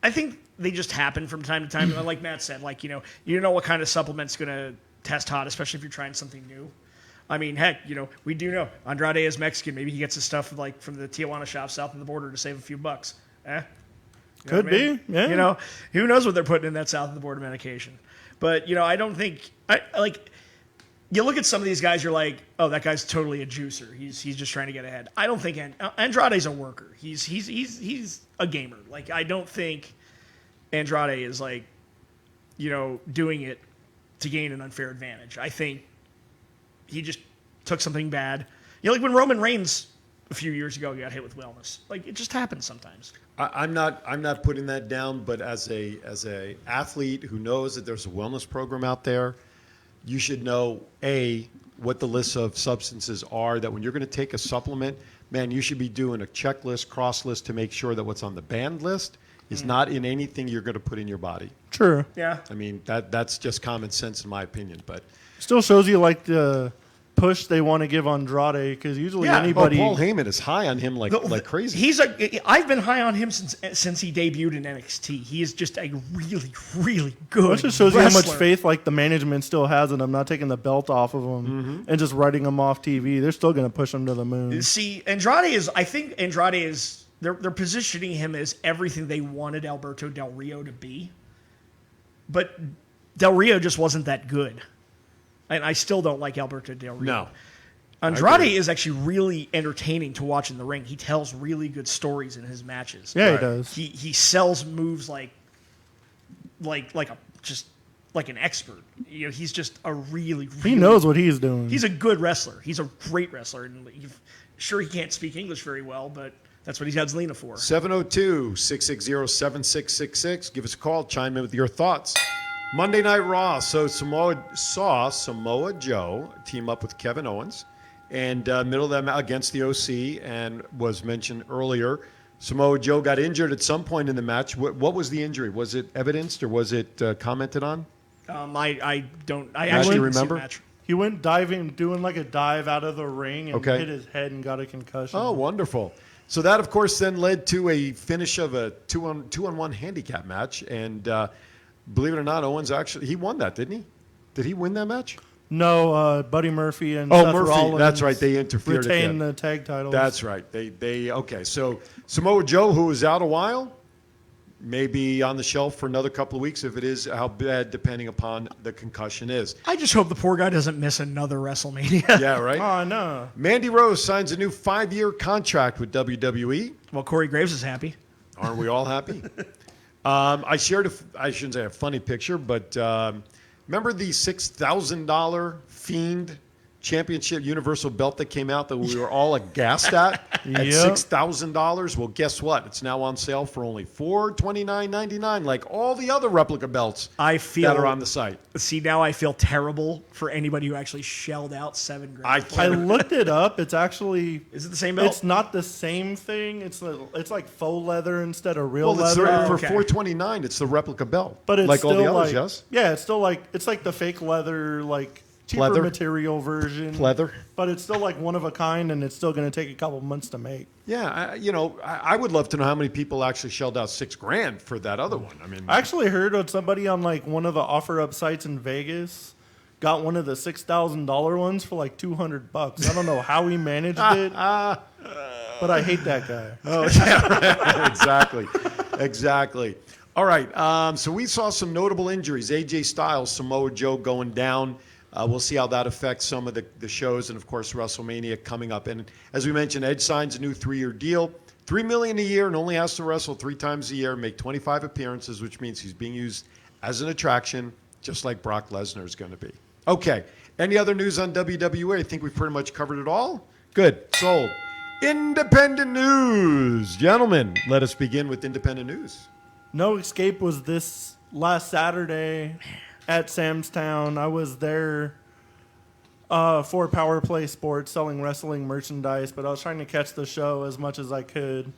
I think they just happen from time to time. Like Matt said, like, you don't know what kind of supplement's going to test hot, especially if you're trying something new. I mean, heck, we do know Andrade is Mexican. Maybe he gets his stuff like from the Tijuana shop south of the border to save a few bucks. You know Could what I mean? be, yeah. Who knows what they're putting in that south of the border medication. But, I don't think you look at some of these guys, you're like, oh, that guy's totally a juicer. He's just trying to get ahead. I don't think Andrade's a worker. He's a gamer. Like, I don't think Andrade is like, doing it to gain an unfair advantage. I think he just took something bad. Like when Roman Reigns a few years ago got hit with wellness. Like, it just happens sometimes. I'm not putting that down, but as a athlete who knows that there's a wellness program out there, you should know what the list of substances are. That when you're going to take a supplement, man, you should be doing a checklist, cross list to make sure that what's on the banned list is not in anything you're going to put in your body. True. Yeah. I mean that's just common sense in my opinion, but. Still shows you like the push they want to give Andrade because usually Yeah. anybody. Paul Heyman is high on him like crazy. I've been high on him since he debuted in NXT. He is just a really, really good Which just shows you how much wrestler. faith like the management still has in him, not taking the belt off of him and just writing him off TV. They're still going to push him to the moon. See, I think Andrade is they're positioning him as everything they wanted Alberto Del Rio to be. But Del Rio just wasn't that good. And I still don't like Alberto Del Rio. No. Andrade is actually really entertaining to watch in the ring. He tells really good stories in his matches. Yeah, he does. He sells moves like an expert. He's just a really He knows what he's doing. He's a good wrestler. He's a great wrestler. And sure, he can't speak English very well, but that's what he's got Zelina for. 702-660-7666. Give us a call. Chime in with your thoughts. Monday Night Raw. So Samoa Joe team up with Kevin Owens and middle of them against the OC, and was mentioned earlier. Samoa Joe got injured at some point in the match. What was the injury? Was it evidenced or was it commented on? I actually actually remember? remember. He went diving, doing like a dive out of the ring and Okay. hit his head and got a concussion. Oh, wonderful. So that, of course, then led to a finish of a 2-on-1 handicap match. And believe it or not, Owens he won that, didn't he? Did he win that match? No, Buddy Murphy and Oh, Seth Murphy. Rollins That's right. They interfered retain again. the tag titles. That's right. Okay. So Samoa Joe, who was out a while, may be on the shelf for another couple of weeks. If it is, how bad, depending upon the concussion is. I just hope the poor guy doesn't miss another WrestleMania. Yeah, right? Oh, no. Mandy Rose signs a new 5-year contract with WWE. Well, Corey Graves is happy. Aren't we all happy? I shared I shouldn't say a funny picture, but remember the $6,000 Fiend Championship Universal belt that came out that we were all aghast at Yep. $6,000? Well, guess what? It's now on sale for only $429.99, like all the other replica belts that are on the site. See, now I feel terrible for anybody who actually shelled out $7,000. I looked it up. It's actually... Is it the same belt? It's not the same thing. It's like faux leather instead of real Well, it's leather. for $429. It's the replica belt, But it's like still all the others. like, Yes, yeah, it's still like the fake leather, like cheaper Pleather? material version. Pleather? But it's still like one of a kind, and it's still going to take a couple months to make. Yeah. I would love to know how many people actually shelled out $6,000 for that other one. I mean, I actually heard of somebody on like one of the offer up sites in Vegas got one of the $6,000 ones for like $200. I don't know how he managed it, but I hate that guy. Oh, yeah, exactly. All right, so we saw some notable injuries. AJ Styles, Samoa Joe going down. We'll see how that affects some of the shows, and of course WrestleMania coming up. And as we mentioned, Edge signs a new 3-year deal, $3 million a year, and only has to wrestle 3 times a year, make 25 appearances, which means he's being used as an attraction, just like Brock Lesnar is going to be. Okay, any other news on WWE? I think we've pretty much covered it all. Good, sold. Independent news, gentlemen. Let us begin with independent news. No Escape was this last Saturday at Sam's Town. I was there for Power Play Sports selling wrestling merchandise, but I was trying to catch the show as much as I could.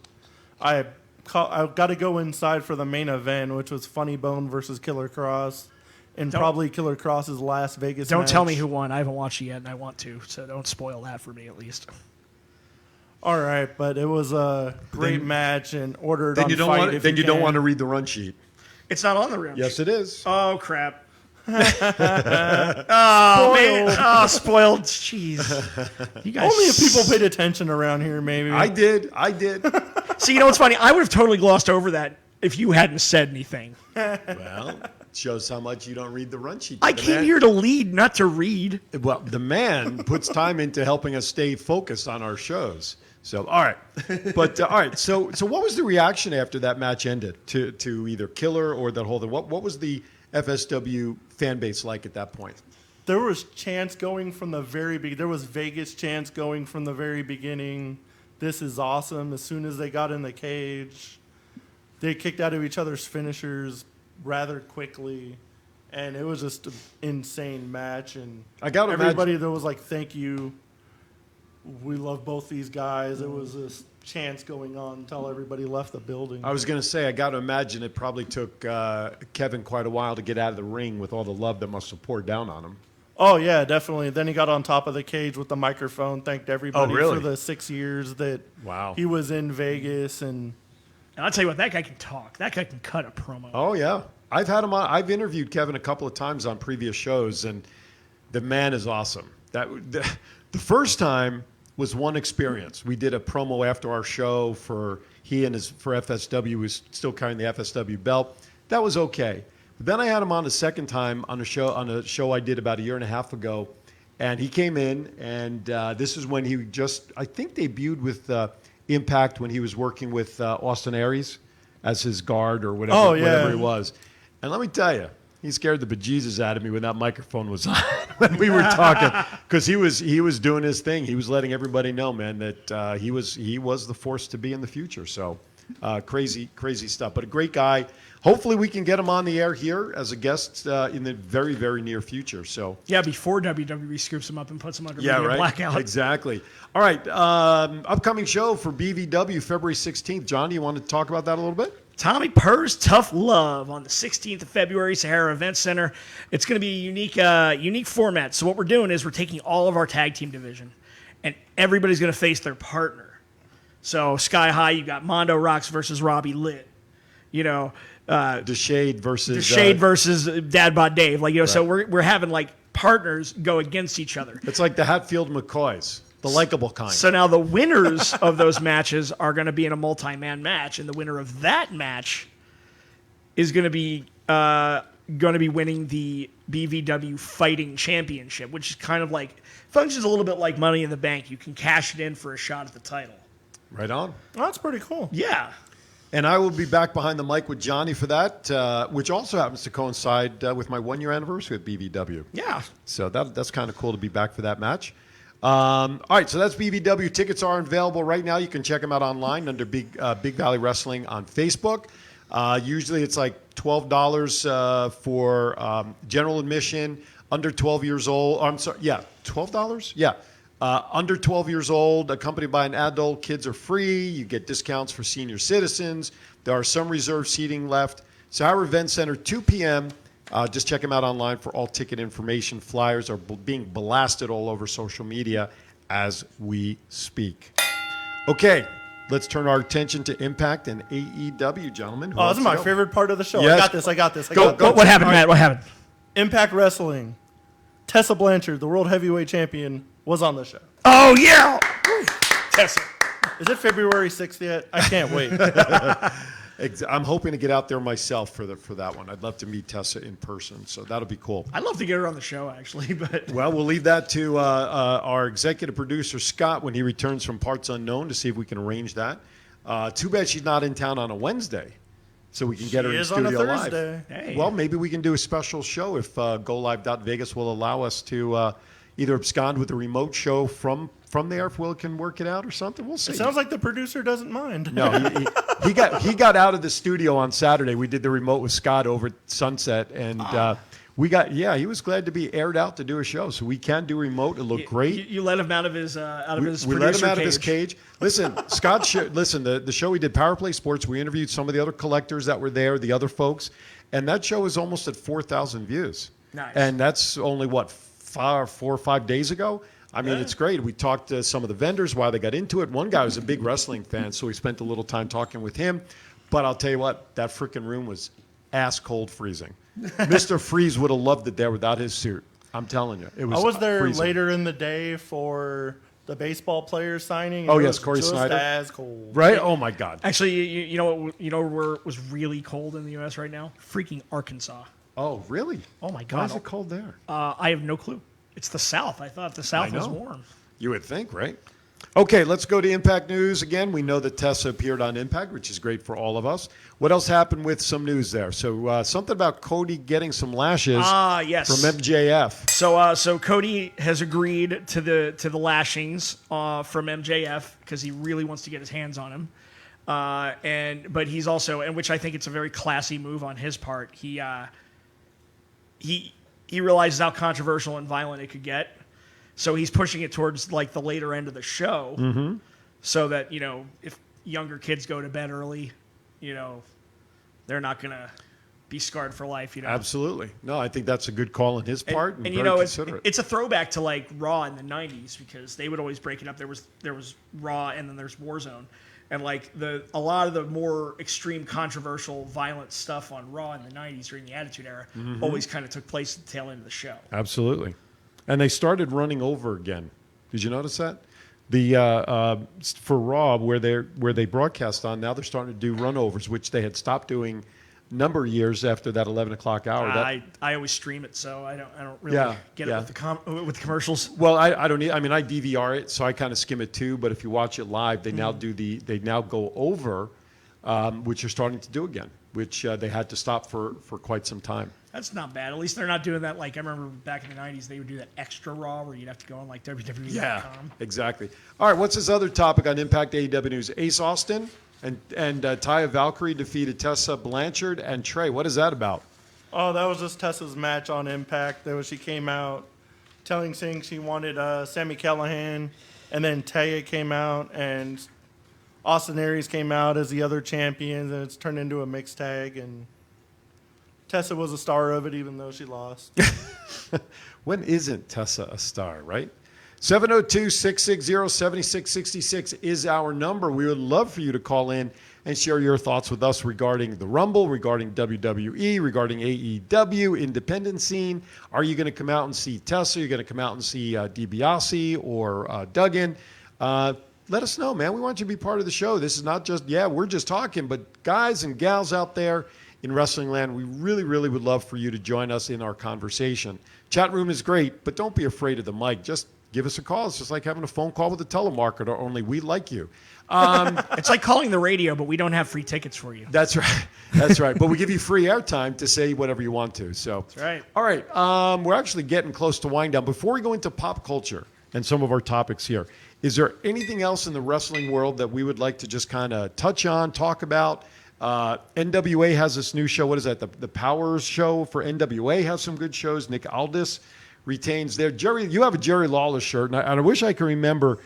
I got to go inside for the main event, which was Funny Bone versus Killer Cross, and probably Killer Cross's last Vegas Don't match. tell me who won. I haven't watched it yet, and I want to, so don't spoil that for me at least. All right, but it was a great match and ordered Then on you don't Fight want. if Then you don't can. want to read the run sheet. It's not on the rim. Yes, it is. Oh, crap. Oh, man. Oh, spoiled. Jeez. You guys. Only if people paid attention around here, maybe. I did. See, you know what's funny? I would have totally glossed over that if you hadn't said anything. Well, shows how much you don't read the run sheet. I came here to lead, not to read. Well, the man puts time into helping us stay focused on our shows. So, all right. But, all right. So what was the reaction after that match ended to either Killer or that whole thing? What was the FSW fan base like at that point? There was chants going from the very beginning. There was Vegas chants going from the very beginning. This is awesome. As soon as they got in the cage, they kicked out of each other's finishers rather quickly. And it was just an insane match. And I gotta everybody imagine- there was like, thank you. We love both these guys. It was this chants going on until everybody left the building. I was going to say, I got to imagine it probably took Kevin quite a while to get out of the ring with all the love that must have poured down on him. Oh, yeah, definitely. Then he got on top of the cage with the microphone, thanked everybody really? for the 6 years that Wow. he was in Vegas. And And I'll tell you what, that guy can talk. That guy can cut a promo. Oh, yeah. I've had him on. I've interviewed Kevin a couple of times on previous shows, and the man is awesome. The first time was one experience. We did a promo after our show for FSW, who was still carrying the FSW belt. That was okay. But then I had him on a second time on a show I did about a year and a half ago, and he came in, and this is when he just, I think, debuted with Impact when he was working with Austin Aries as his guard or whatever, whatever he was. And let me tell you, he scared the bejesus out of me when that microphone was on when we were talking, because he was doing his thing. He was letting everybody know, man, that he was the force to be in the future. So crazy stuff. But a great guy. Hopefully we can get him on the air here as a guest in the very, very near future. So Yeah, before WWE scoops him up and puts him under media blackout. Exactly. All right. Upcoming show for BVW February 16th. John, you want to talk about that a little bit? Tommy Purr's Tough Love on the 16th of February, Sahara Event Center. It's going to be a unique format. So what we're doing is we're taking all of our tag team division, and everybody's going to face their partner. So Sky High, you got Mondo Rocks versus Robbie Lit. You know, The Shade versus versus Dad Bod Dave. Like, you know, so we're having like partners go against each other. It's like the Hatfield McCoys, the likable kind. So now the winners of those matches are going to be in a multi-man match, and the winner of that match is going to be winning the BVW Fighting Championship, which is kind of like functions a little bit like Money in the Bank. You can cash it in for a shot at the title. Right on. Oh, that's pretty cool. Yeah. And I will be back behind the mic with Johnny for that, which also happens to coincide with my 1 year anniversary with BVW. Yeah. So that's kind of cool to be back for that match. All right, so that's BVW. Tickets are available right now. You can check them out online under Big Valley Wrestling on Facebook. Usually it's like $12 for general admission, under 12 years old. I'm sorry, yeah, $12? Yeah. Under 12 years old, accompanied by an adult, kids are free. You get discounts for senior citizens. There are some reserved seating left. Sahara Event Center, 2 p.m. Just check them out online for all ticket information. Flyers are being blasted all over social media as we speak. Okay, let's turn our attention to Impact and AEW, gentlemen. Who Oh, this wants is to my go? favorite part of the show. Yes. I got this. Go. What happened, Matt? What happened? Impact Wrestling. Tessa Blanchard, the World Heavyweight Champion, was on the show. Oh, yeah. Tessa. Is it February 6th yet? I can't wait. I'm hoping to get out there myself for that one. I'd love to meet Tessa in person, so that'll be cool. I'd love to get her on the show, actually, but Well, we'll leave that to our executive producer, Scott, when he returns from Parts Unknown to see if we can arrange that. Too bad she's not in town on a Wednesday, so we can get her in is on a studio live. Thursday. Hey. Well, maybe we can do a special show if GoLive.Vegas will allow us to either abscond with a remote show from there if Will can work it out or something. We'll see. It sounds like the producer doesn't mind. No, he got out of the studio on Saturday. We did the remote with Scott over at Sunset, and he was glad to be aired out to do a show. So we can do remote. It looked great. you let him out of his We producer let him out cage. of his cage. Listen, Scott. The show we did, Power Play Sports. We interviewed some of the other collectors that were there, the other folks, and that show is almost at 4,000 views. Nice. And that's only 4 or 5 days ago. I mean, it's great. We talked to some of the vendors why they got into it. One guy was a big wrestling fan, so we spent a little time talking with him. But I'll tell you what, that freaking room was ass cold freezing. Mr. Freeze would have loved it there without his suit. I'm telling you. It was I was there freezing. later in the day for the baseball player signing. Oh, It yes, was Corey just Snyder. as cold. Right? Oh, my God. Actually, you know where it was really cold in the U.S. right now? Freaking Arkansas. Oh, really? Oh, my Why God. is it cold there? I have no clue. It's the South. I thought the South was warm. You would think, right? Okay, let's go to Impact News again. We know that Tessa appeared on Impact, which is great for all of us. What else happened with some news there? So something about Cody getting some lashes Yes. from MJF. So Cody has agreed to the lashings from MJF because he really wants to get his hands on him. But he's also, and which I think it's a very classy move on his part. He realizes how controversial and violent it could get. So he's pushing it towards like the later end of the show, so that if younger kids go to bed early, they're not gonna be scarred for life. Absolutely. No, I think that's a good call on his part, and And very it's considerate. a throwback to like Raw in the '90s because they would always break it up. There was Raw and then there's Warzone, and like a lot of the more extreme, controversial, violent stuff on Raw in the '90s during the Attitude Era always kind of took place at the tail end of the show. Absolutely. And they started running over again. Did you notice that? For Raw, where they broadcast on, now they're starting to do runovers, which they had stopped doing a number of years after that 11 o'clock hour. I always stream it, so I don't really get it with the commercials. Well, I don't need. I mean, I DVR it, so I kind of skim it too. But if you watch it live, they now go over, which they're starting to do again, which they had to stop for quite some time. That's not bad. At least they're not doing that. Like I remember back in the '90s, they would do that extra Raw where you'd have to go on like WWE.com. Yeah, exactly. All right, what's this other topic on Impact AEW News? Ace Austin and Taya Valkyrie defeated Tessa Blanchard and Trey. What is that about? Oh, that was just Tessa's match on Impact. She came out telling Singh she wanted Sami Callihan, and then Taya came out, and Austin Aries came out as the other champions, and it's turned into a mixed tag, and Tessa was a star of it, even though she lost. When isn't Tessa a star, right? 702-660-7666 is our number. We would love for you to call in and share your thoughts with us regarding the Rumble, regarding WWE, regarding AEW, independent scene. Are you going to come out and see Tessa? Are you going to come out and see DiBiase or Duggan? Let us know, man. We want you to be part of the show. This is not just, we're just talking, but guys and gals out there in wrestling land, we really, really would love for you to join us in our conversation. Chat room is great, but don't be afraid of the mic. Just give us a call. It's just like having a phone call with a telemarketer, only we like you. It's like calling the radio, but we don't have free tickets for you. That's right. That's right. But we give you free airtime to say whatever you want to. So that's right. All right. We're actually getting close to wind down. Before we go into pop culture and some of our topics here, is there anything else in the wrestling world that we would like to just kind of touch on, talk about? NWA has this new show. What is that? The Powers show for NWA has some good shows. Nick Aldis retains there. Jerry, you have a Jerry Lawler shirt, and I wish I could remember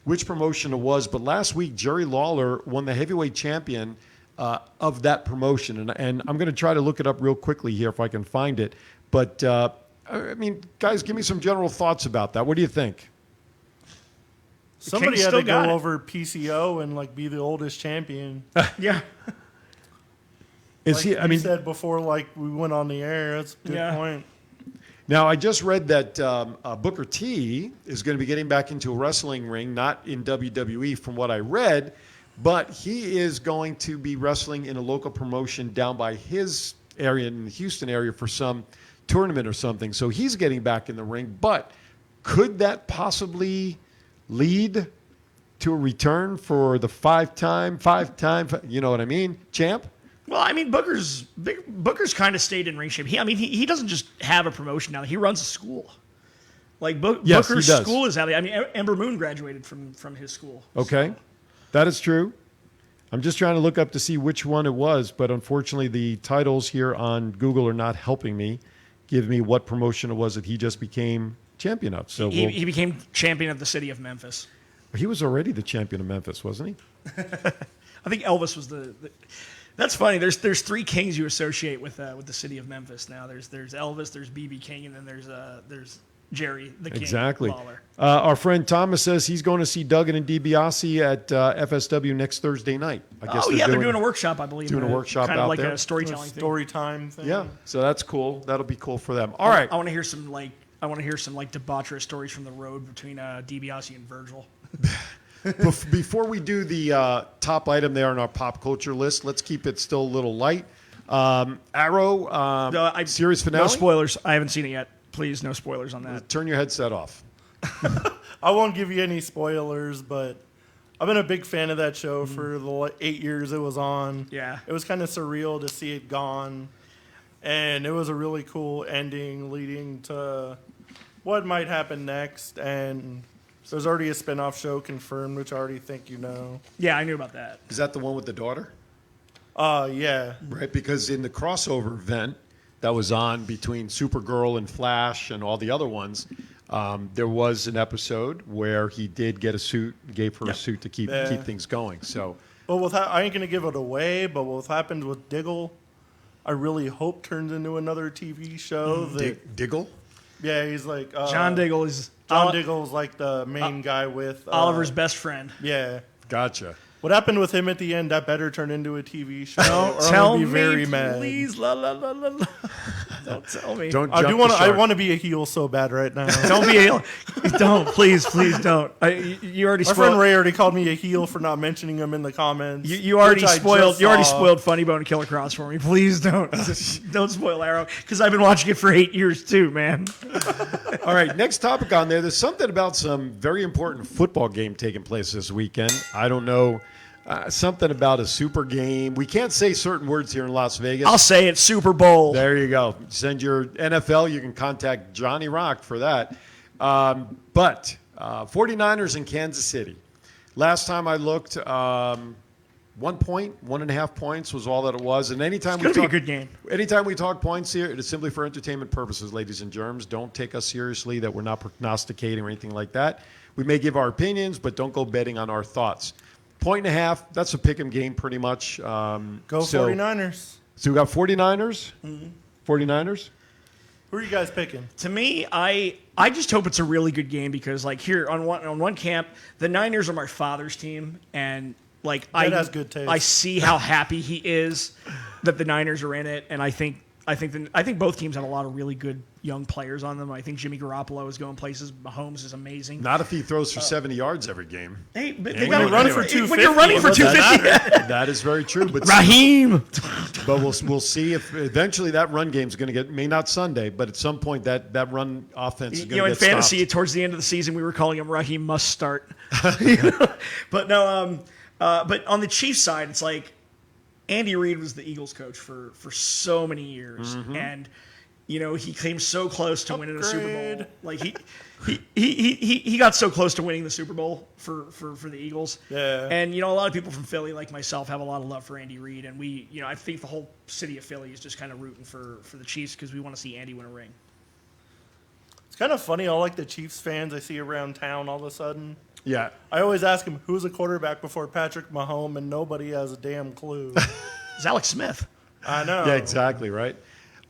which promotion it was, but last week Jerry Lawler won the heavyweight champion of that promotion, and I'm going to try to look it up real quickly here if I can find it. But I mean, guys, give me some general thoughts about that. What do you think? Somebody King had still to got go it. over PCO and like be the oldest champion. Yeah. Is Like he? I mean, said before, like we went on the air. That's a good point. now, I just read that Booker T is going to be getting back into a wrestling ring, not in WWE from what I read, but he is going to be wrestling in a local promotion down by his area in the Houston area for some tournament or something. So he's getting back in the ring. But could that possibly lead to a return for the five-time, you know what I mean, champ? Well, I mean, Booker's kind of stayed in ring shape. He doesn't just have a promotion now. He runs a school. Like Yes, he Booker's does. school is having. I mean, Ember Moon graduated from his school. Okay, that is true. I'm just trying to look up to see which one it was, but unfortunately the titles here on Google are not helping me give me what promotion it was that he just became champion of. So He became champion of the city of Memphis. he was already the champion of Memphis, wasn't he? I think Elvis was the that's funny. There's three kings you associate with the city of Memphis now. There's Elvis, there's BB King, and then there's Jerry the King. Exactly. Lawler. Our friend Thomas says he's going to see Duggan and DiBiase at FSW next Thursday night. I guess They're doing a workshop, I believe. doing a workshop kind of out like there. a storytelling thing. Story time thing. Yeah, so that's cool. That'll be cool for them. All right. I want to hear some debaucherous stories from the road between DiBiase and Virgil. Before we do the top item there on our pop culture list, let's keep it still a little light. Arrow series finale. No spoilers. I haven't seen it yet. Please, no spoilers on that. Turn your headset off. I won't give you any spoilers, but I've been a big fan of that show for the 8 years it was on. Yeah. It was kind of surreal to see it gone. And it was a really cool ending leading to what might happen next. And there's already a spinoff show confirmed, which I already think you know. Yeah, I knew about that. Is that the one with the daughter? Yeah. Right, because in the crossover event that was on between Supergirl and Flash and all the other ones, there was an episode where he did get a suit, gave her a suit to keep things going. So, Well, I ain't going to give it away, but what happened with Diggle, I really hope turns into another TV show. Diggle? Yeah, he's like... John Diggle is John Diggle's like the main guy with... Oliver's best friend. Yeah. Gotcha. What happened with him at the end, that better turn into a TV show. Don't or I'm tell gonna me, be very mad. please. La, la, la, la, la. Don't tell me. Don't I jump do want the to. I shark. want to be a heel so bad right now. Don't be a don't. Please don't. You already My friend spoiled. Ray already called me a heel for not mentioning him in the comments. You already which I spoiled. just You already saw. spoiled Funny Bone and Killer Cross for me. Please don't. Don't spoil Arrow because I've been watching it for 8 years too, man. All right, next topic on there. There's something about some very important football game taking place this weekend. I don't know. Something about a super game. We can't say certain words here in Las Vegas. I'll say it. Super Bowl. There you go. Send your NFL. You can contact Johnny Rock for that. But 49ers in Kansas City. Last time I looked, 1.5 points was all that it was. And anytime It's gonna be a good game. Anytime we talk points here, it is simply for entertainment purposes, ladies and germs. Don't take us seriously that we're not prognosticating or anything like that. We may give our opinions, but don't go betting on our thoughts. 1.5, that's a pick 'em game pretty much. Go 49ers. So we got 49ers? 49ers? Who are you guys picking? To me, I just hope it's a really good game because, like, here on one camp, the Niners are my father's team, and like has good taste. I see how happy he is that the Niners are in it, and I think both teams have a lot of really good young players on them. I think Jimmy Garoppolo is going places. Mahomes is amazing. Not if he throws for 70 yards every game. Hey, but Yeah, they when got you run for 250, when you're running for 250. That is very true. But Raheem. But we'll see if eventually that run game is going to get, may not Sunday, but at some point that run offense is going to get In fantasy, stopped. towards the end of the season, we were calling him Raheem must start. But no, but on the Chiefs side, it's like Andy Reid was the Eagles coach for so many years, and he came so close to winning a Super Bowl. Like he got so close to winning the Super Bowl for the Eagles. Yeah. And a lot of people from Philly, like myself, have a lot of love for Andy Reid, and we, I think the whole city of Philly is just kind of rooting for the Chiefs because we want to see Andy win a ring. It's kind of funny. All like the Chiefs fans I see around town all of a sudden. Yeah. I always ask him who's a quarterback before Patrick Mahomes, and nobody has a damn clue. It's Alex Smith. I know. Yeah, exactly, right?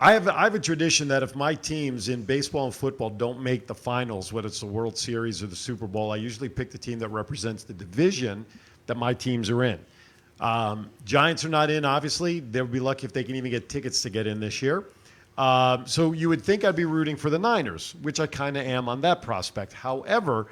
I have a tradition that if my teams in baseball and football don't make the finals, whether it's the World Series or the Super Bowl, I usually pick the team that represents the division that my teams are in. Giants are not in, obviously. They'll be lucky if they can even get tickets to get in this year. So you would think I'd be rooting for the Niners, which I kind of am on that prospect. However,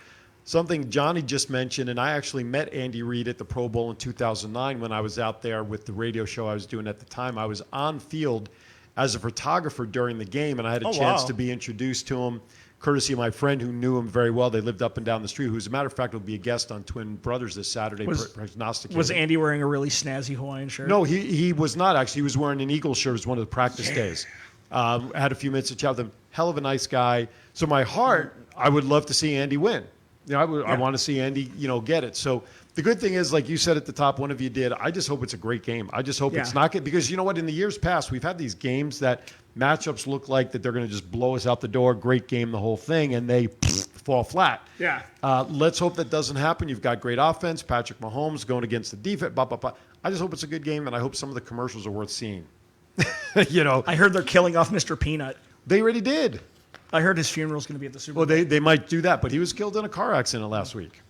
something Johnny just mentioned, and I actually met Andy Reid at the Pro Bowl in 2009 when I was out there with the radio show I was doing at the time. I was on field as a photographer during the game, and I had a chance to be introduced to him, courtesy of my friend who knew him very well. They lived up and down the street, who, as a matter of fact, will be a guest on Twin Brothers this Saturday. Prognosticating. Was Andy wearing a really snazzy Hawaiian shirt? No, he was not, actually. He was wearing an Eagles shirt. It was one of the practice days. I had a few minutes to chat with him. Hell of a nice guy. So my heart, I would love to see Andy win. I want to see Andy, get it. So the good thing is, like you said at the top, one of you did, I just hope it's a great game. I just hope it's not good. Because you know what? In the years past, we've had these games that matchups look like that they're going to just blow us out the door, great game, the whole thing, and they fall flat. Yeah. Let's hope that doesn't happen. You've got great offense. Patrick Mahomes going against the defense. Blah, blah, blah. I just hope it's a good game, and I hope some of the commercials are worth seeing. I heard they're killing off Mr. Peanut. They already did. I heard his funeral's going to be at the Super Bowl. Well, they might do that, but he was killed in a car accident last week.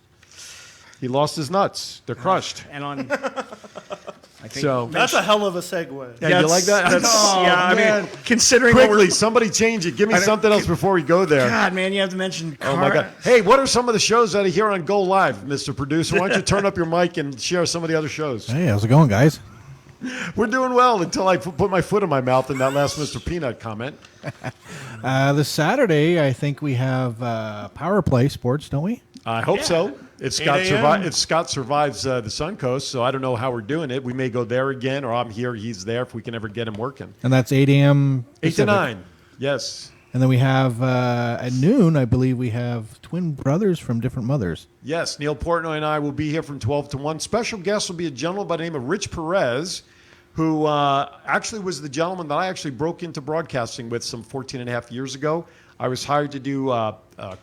He lost his nuts. They're crushed. And on, I think So That's a hell of a segue. yeah, you like that? I mean, considering Quickly, somebody change it. Give me something else before we go there. God, man, you have to mention. Oh my God! Hey, what are some of the shows that are here on Go Live, Mr. Producer? Why don't you turn up your mic and share some of the other shows? Hey, how's it going, guys? We're doing well until I put my foot in my mouth in that last Mr. Peanut comment. This Saturday, I think we have Power Play Sports, don't we? I hope so. If Scott 8 a.m. if Scott survives the Suncoast, so I don't know how we're doing it. We may go there again, or I'm here, he's there. If we can ever get him working. And that's 8 a.m. 8 to Pacific. 9. Yes. And then we have at noon, I believe we have twin brothers from different mothers. Yes, Neil Portnoy and I will be here from 12 to 1. Special guest will be a gentleman by the name of Rich Perez, who actually was the gentleman that I actually broke into broadcasting with some 14 and a half years ago. I was hired to do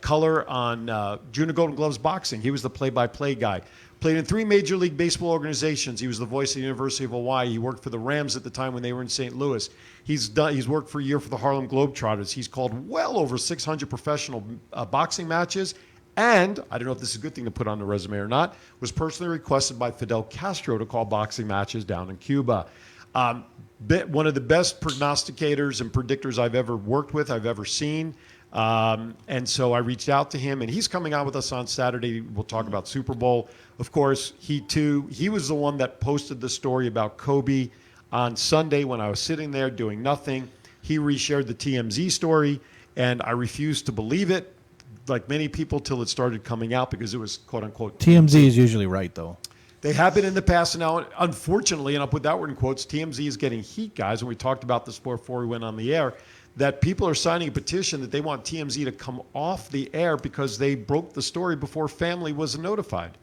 color on Junior Golden Gloves boxing. He was the play-by-play guy. Played in 3 Major League Baseball organizations. He was the voice of the University of Hawaii. He worked for the Rams at the time when they were in St. Louis. He's worked for a year for the Harlem Globetrotters. He's called well over 600 professional boxing matches. And, I don't know if this is a good thing to put on the resume or not, was personally requested by Fidel Castro to call boxing matches down in Cuba. One of the best prognosticators and predictors I've ever worked with, I've ever seen. And so I reached out to him, and he's coming out with us on Saturday. We'll talk about Super Bowl. Of course, he was the one that posted the story about Kobe on Sunday when I was sitting there doing nothing. He reshared the TMZ story, and I refused to believe it, like many people, till it started coming out because it was quote-unquote TMZ is usually right, though. They have been in the past, and now, unfortunately, and I'll put that word in quotes, TMZ is getting heat, guys, and we talked about this before we went on the air, that people are signing a petition that they want TMZ to come off the air because they broke the story before family was notified.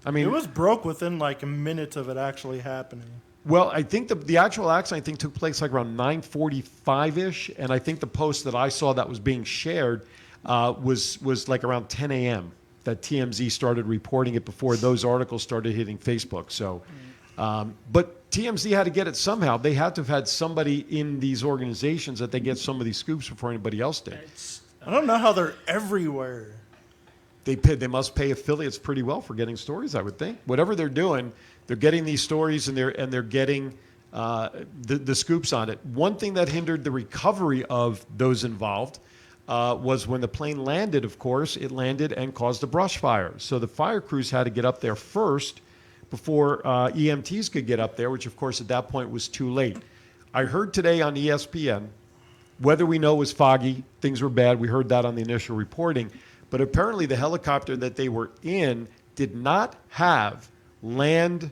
I mean, It was broke within like minutes of it actually happening. well, I think the actual accident, I think, took place like around 9:45-ish, and I think the post that I saw that was being shared was like around 10 a.m. that TMZ started reporting it before those articles started hitting Facebook. So, but TMZ had to get it somehow. They had to have had somebody in these organizations that they get some of these scoops before anybody else did. I don't know how they're everywhere. They must pay affiliates pretty well for getting stories, I would think. Whatever they're doing, they're getting these stories and they're getting the scoops on it. One thing that hindered the recovery of those involved was when the plane landed, of course, it landed and caused a brush fire. So the fire crews had to get up there first before EMTs could get up there, which, of course, at that point was too late. I heard today on ESPN, weather we know was foggy, things were bad. We heard that on the initial reporting. But apparently the helicopter that they were in did not have land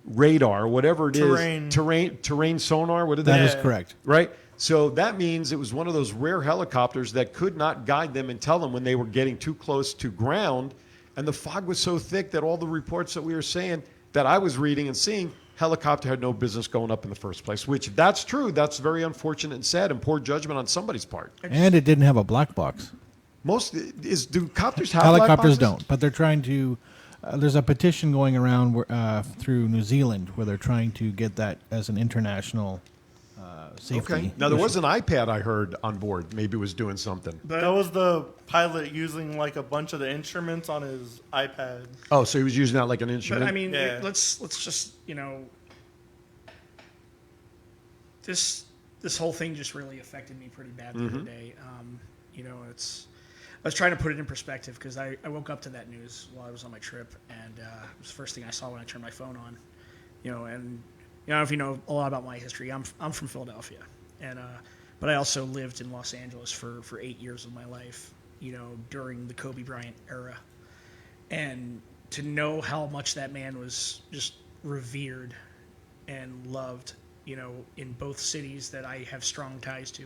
radar, whatever it is. Terrain sonar. What did That they is correct. Right? So that means it was one of those rare helicopters that could not guide them and tell them when they were getting too close to ground. And the fog was so thick that all the reports that we were saying, that I was reading and seeing, helicopter had no business going up in the first place, which if that's true, that's very unfortunate and sad and poor judgment on somebody's part. And it didn't have a black box. Do copters have Helicopters black boxes? don't, but they're trying to. There's a petition going around through New Zealand where they're trying to get that as an international safety. Okay. Now, there issue. was an iPad I heard on board. Maybe it was doing something. That was the pilot using like a bunch of the instruments on his iPad. Oh, so he was using that like an But instrument? I mean, Yeah. let's just this whole thing just really affected me pretty bad the other day. I was trying to put it in perspective because I woke up to that news while I was on my trip, and it was the first thing I saw when I turned my phone on. If you know a lot about my history, I'm from Philadelphia, and but I also lived in Los Angeles for 8 years of my life, during the Kobe Bryant era, and to know how much that man was just revered and loved, in both cities that I have strong ties to,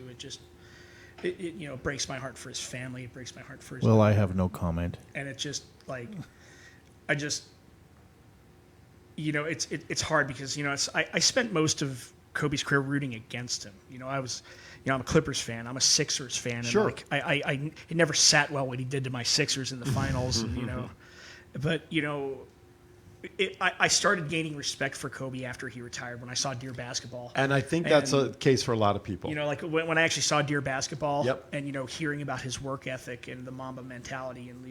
it breaks my heart for his family. It breaks my heart for his. Well, I have no comment. And it just it's hard because I spent most of Kobe's career rooting against him. I'm a Clippers fan. I'm a Sixers fan. And Sure. It never sat well what he did to my Sixers in the finals. But I started gaining respect for Kobe after he retired when I saw Deer Basketball. And I think that's a case for a lot of people. Like when I actually saw Deer Basketball, Yep. and hearing about his work ethic and the Mamba mentality, and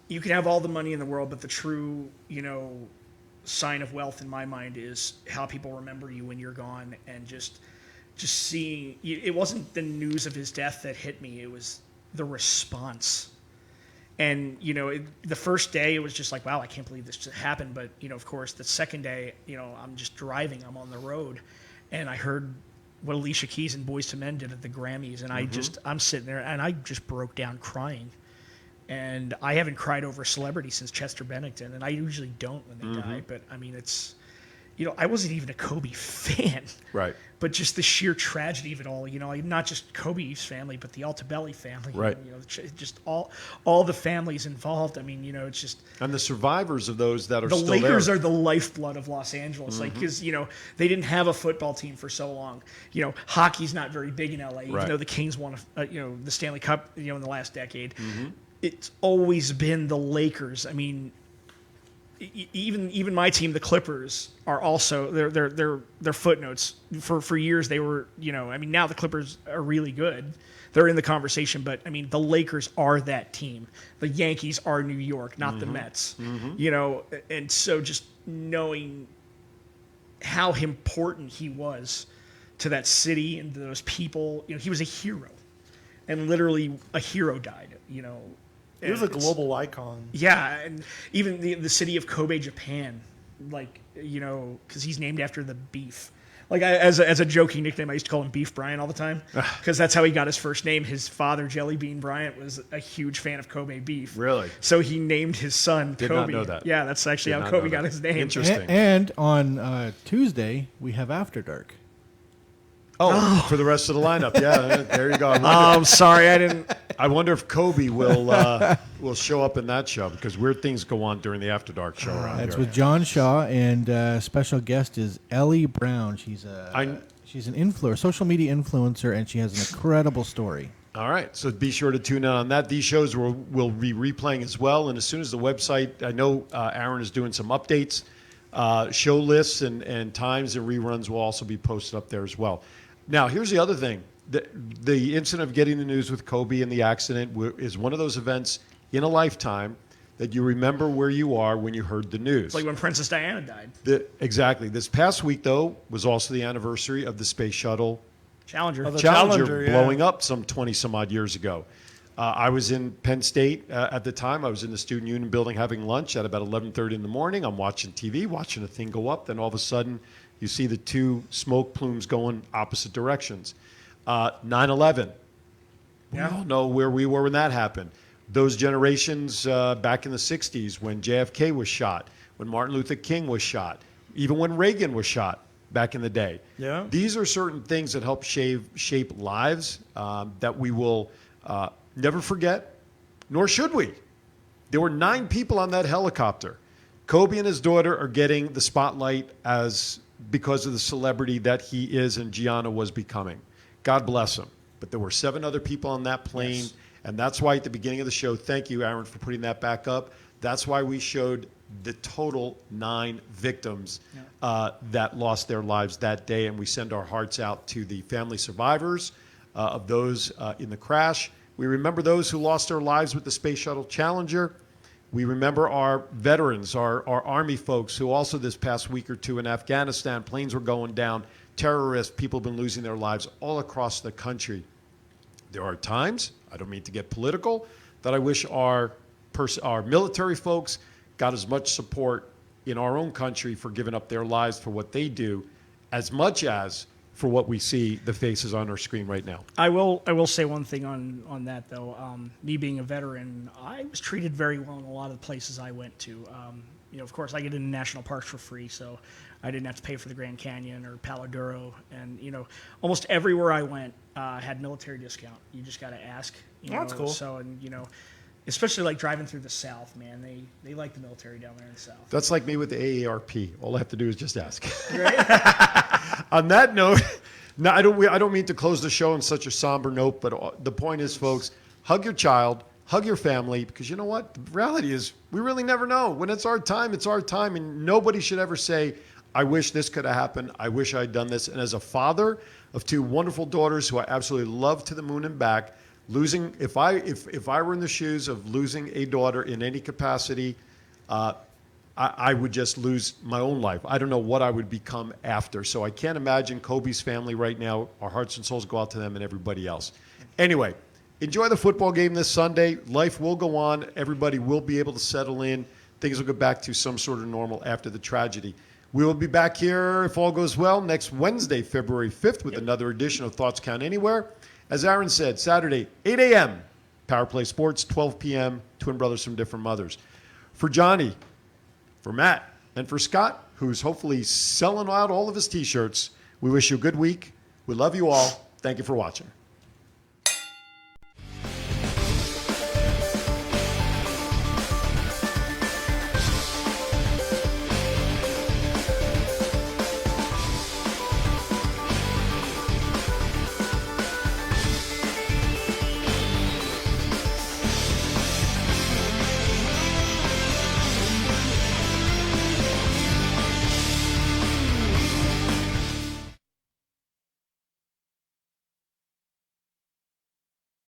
you can have all the money in the world, but the true sign of wealth in my mind is how people remember you when you're gone, and just seeing. It wasn't the news of his death that hit me; it was the response. And, the first day it was just like, wow, I can't believe this just happened. But, of course, the second day, I'm just driving. I'm on the road. And I heard what Alicia Keys and Boyz II Men did at the Grammys. And I'm sitting there and I just broke down crying. And I haven't cried over a celebrity since Chester Bennington. And I usually don't when they die. But, I mean, it's, I wasn't even a Kobe fan. Right. But just the sheer tragedy of it all, not just Kobe's family, but the Altobelli family, Right. Just all the families involved. I mean, it's just And the survivors of those that are the still Lakers there. are the lifeblood of Los Angeles, because they didn't have a football team for so long. Hockey's not very big in LA, Right. even though the Kings won, the Stanley Cup, in the last decade. It's always been the Lakers. I mean. Even my team, the Clippers, are also they're footnotes. For years they were, now the Clippers are really good. They're in the conversation, but I mean the Lakers are that team. The Yankees are New York, not the Mets. And so just knowing how important he was to that city and to those people, he was a hero, and literally a hero died. He was a global icon. Yeah, and even the city of Kobe, Japan, because he's named after the beef. As a joking nickname, I used to call him Beef Bryant all the time, because that's how he got his first name. His father, Jelly Bean Bryant, was a huge fan of Kobe beef. Really? So he named his son Did Kobe. not know that. Yeah, that's actually Did how not Kobe know got that. his name. Interesting. And on Tuesday, we have After Dark. Oh, for the rest of the lineup. Yeah, there you go. I'm sorry, I didn't. I wonder if Kobe will show up in that show, because weird things go on during the After Dark show around That's here. with John Shaw, and special guest is Ellie Brown. She's an social media influencer, and she has an incredible story. All right, so be sure to tune in on that. These shows will be replaying as well, and as soon as the website, I know Aaron is doing some updates. Show lists and times and reruns will also be posted up there as well. Now, here's the other thing. The incident of getting the news with Kobe and the accident is one of those events in a lifetime that you remember where you are when you heard the news. It's like when Princess Diana died. Exactly. This past week, though, was also the anniversary of the Space Shuttle Challenger. the Challenger Challenger, yeah. blowing up some 20-some-odd years ago. I was in Penn State at the time. I was in the Student Union building having lunch at about 11:30 in the morning. I'm watching TV, watching a thing go up. Then all of a sudden, you see the two smoke plumes going opposite directions. 9/11. We all know where we were when that happened. Those generations back in the 60s when JFK was shot, when Martin Luther King was shot, even when Reagan was shot back in the day. Yeah. These are certain things that help shape lives that we will never forget, nor should we. There were 9 people on that helicopter. Kobe and his daughter are getting the spotlight because of the celebrity that he is and Gianna was becoming. God bless him. But there were 7 other people on that plane. Yes. And that's why at the beginning of the show, thank you, Aaron, for putting that back up. That's why we showed the total 9 victims that lost their lives that day. And we send our hearts out to the family survivors of those in the crash. We remember those who lost their lives with the Space Shuttle Challenger. We remember our veterans, our Army folks who also this past week or two in Afghanistan, planes were going down, terrorists, people have been losing their lives all across the country. There are times, I don't mean to get political, that I wish our military folks got as much support in our own country for giving up their lives for what they do as much as for what we see the faces on our screen right now. I will say one thing on that though. Me being a veteran, I was treated very well in a lot of the places I went to. Of course, I get into national parks for free, so I didn't have to pay for the Grand Canyon or Palo Duro, and almost everywhere I went had military discount. You just got to ask. That's cool. So especially like driving through the South, man, they like the military down there in the South. That's like me with the AARP. All I have to do is just ask. Right? On that note, no, I don't mean to close the show on such a somber note, but the point is, folks, hug your child, hug your family, because you know what? The reality is we really never know. When it's our time, and nobody should ever say, I wish this could have happened. I wish I had done this. And as a father of 2 wonderful daughters who I absolutely love to the moon and back, losing, if I were in the shoes of losing a daughter in any capacity, I would just lose my own life. I don't know what I would become after. So I can't imagine Kobe's family right now. Our hearts and souls go out to them and everybody else. Anyway, enjoy the football game this Sunday. Life will go on. Everybody will be able to settle in. Things will go back to some sort of normal after the tragedy. We will be back here, if all goes well, next Wednesday, February 5th, with another edition of Thoughts Count Anywhere. As Aaron said, Saturday, 8 a.m., Power Play Sports, 12 p.m., twin brothers from different mothers. For Johnny, for Matt, and for Scott, who's hopefully selling out all of his T-shirts, we wish you a good week. We love you all. Thank you for watching.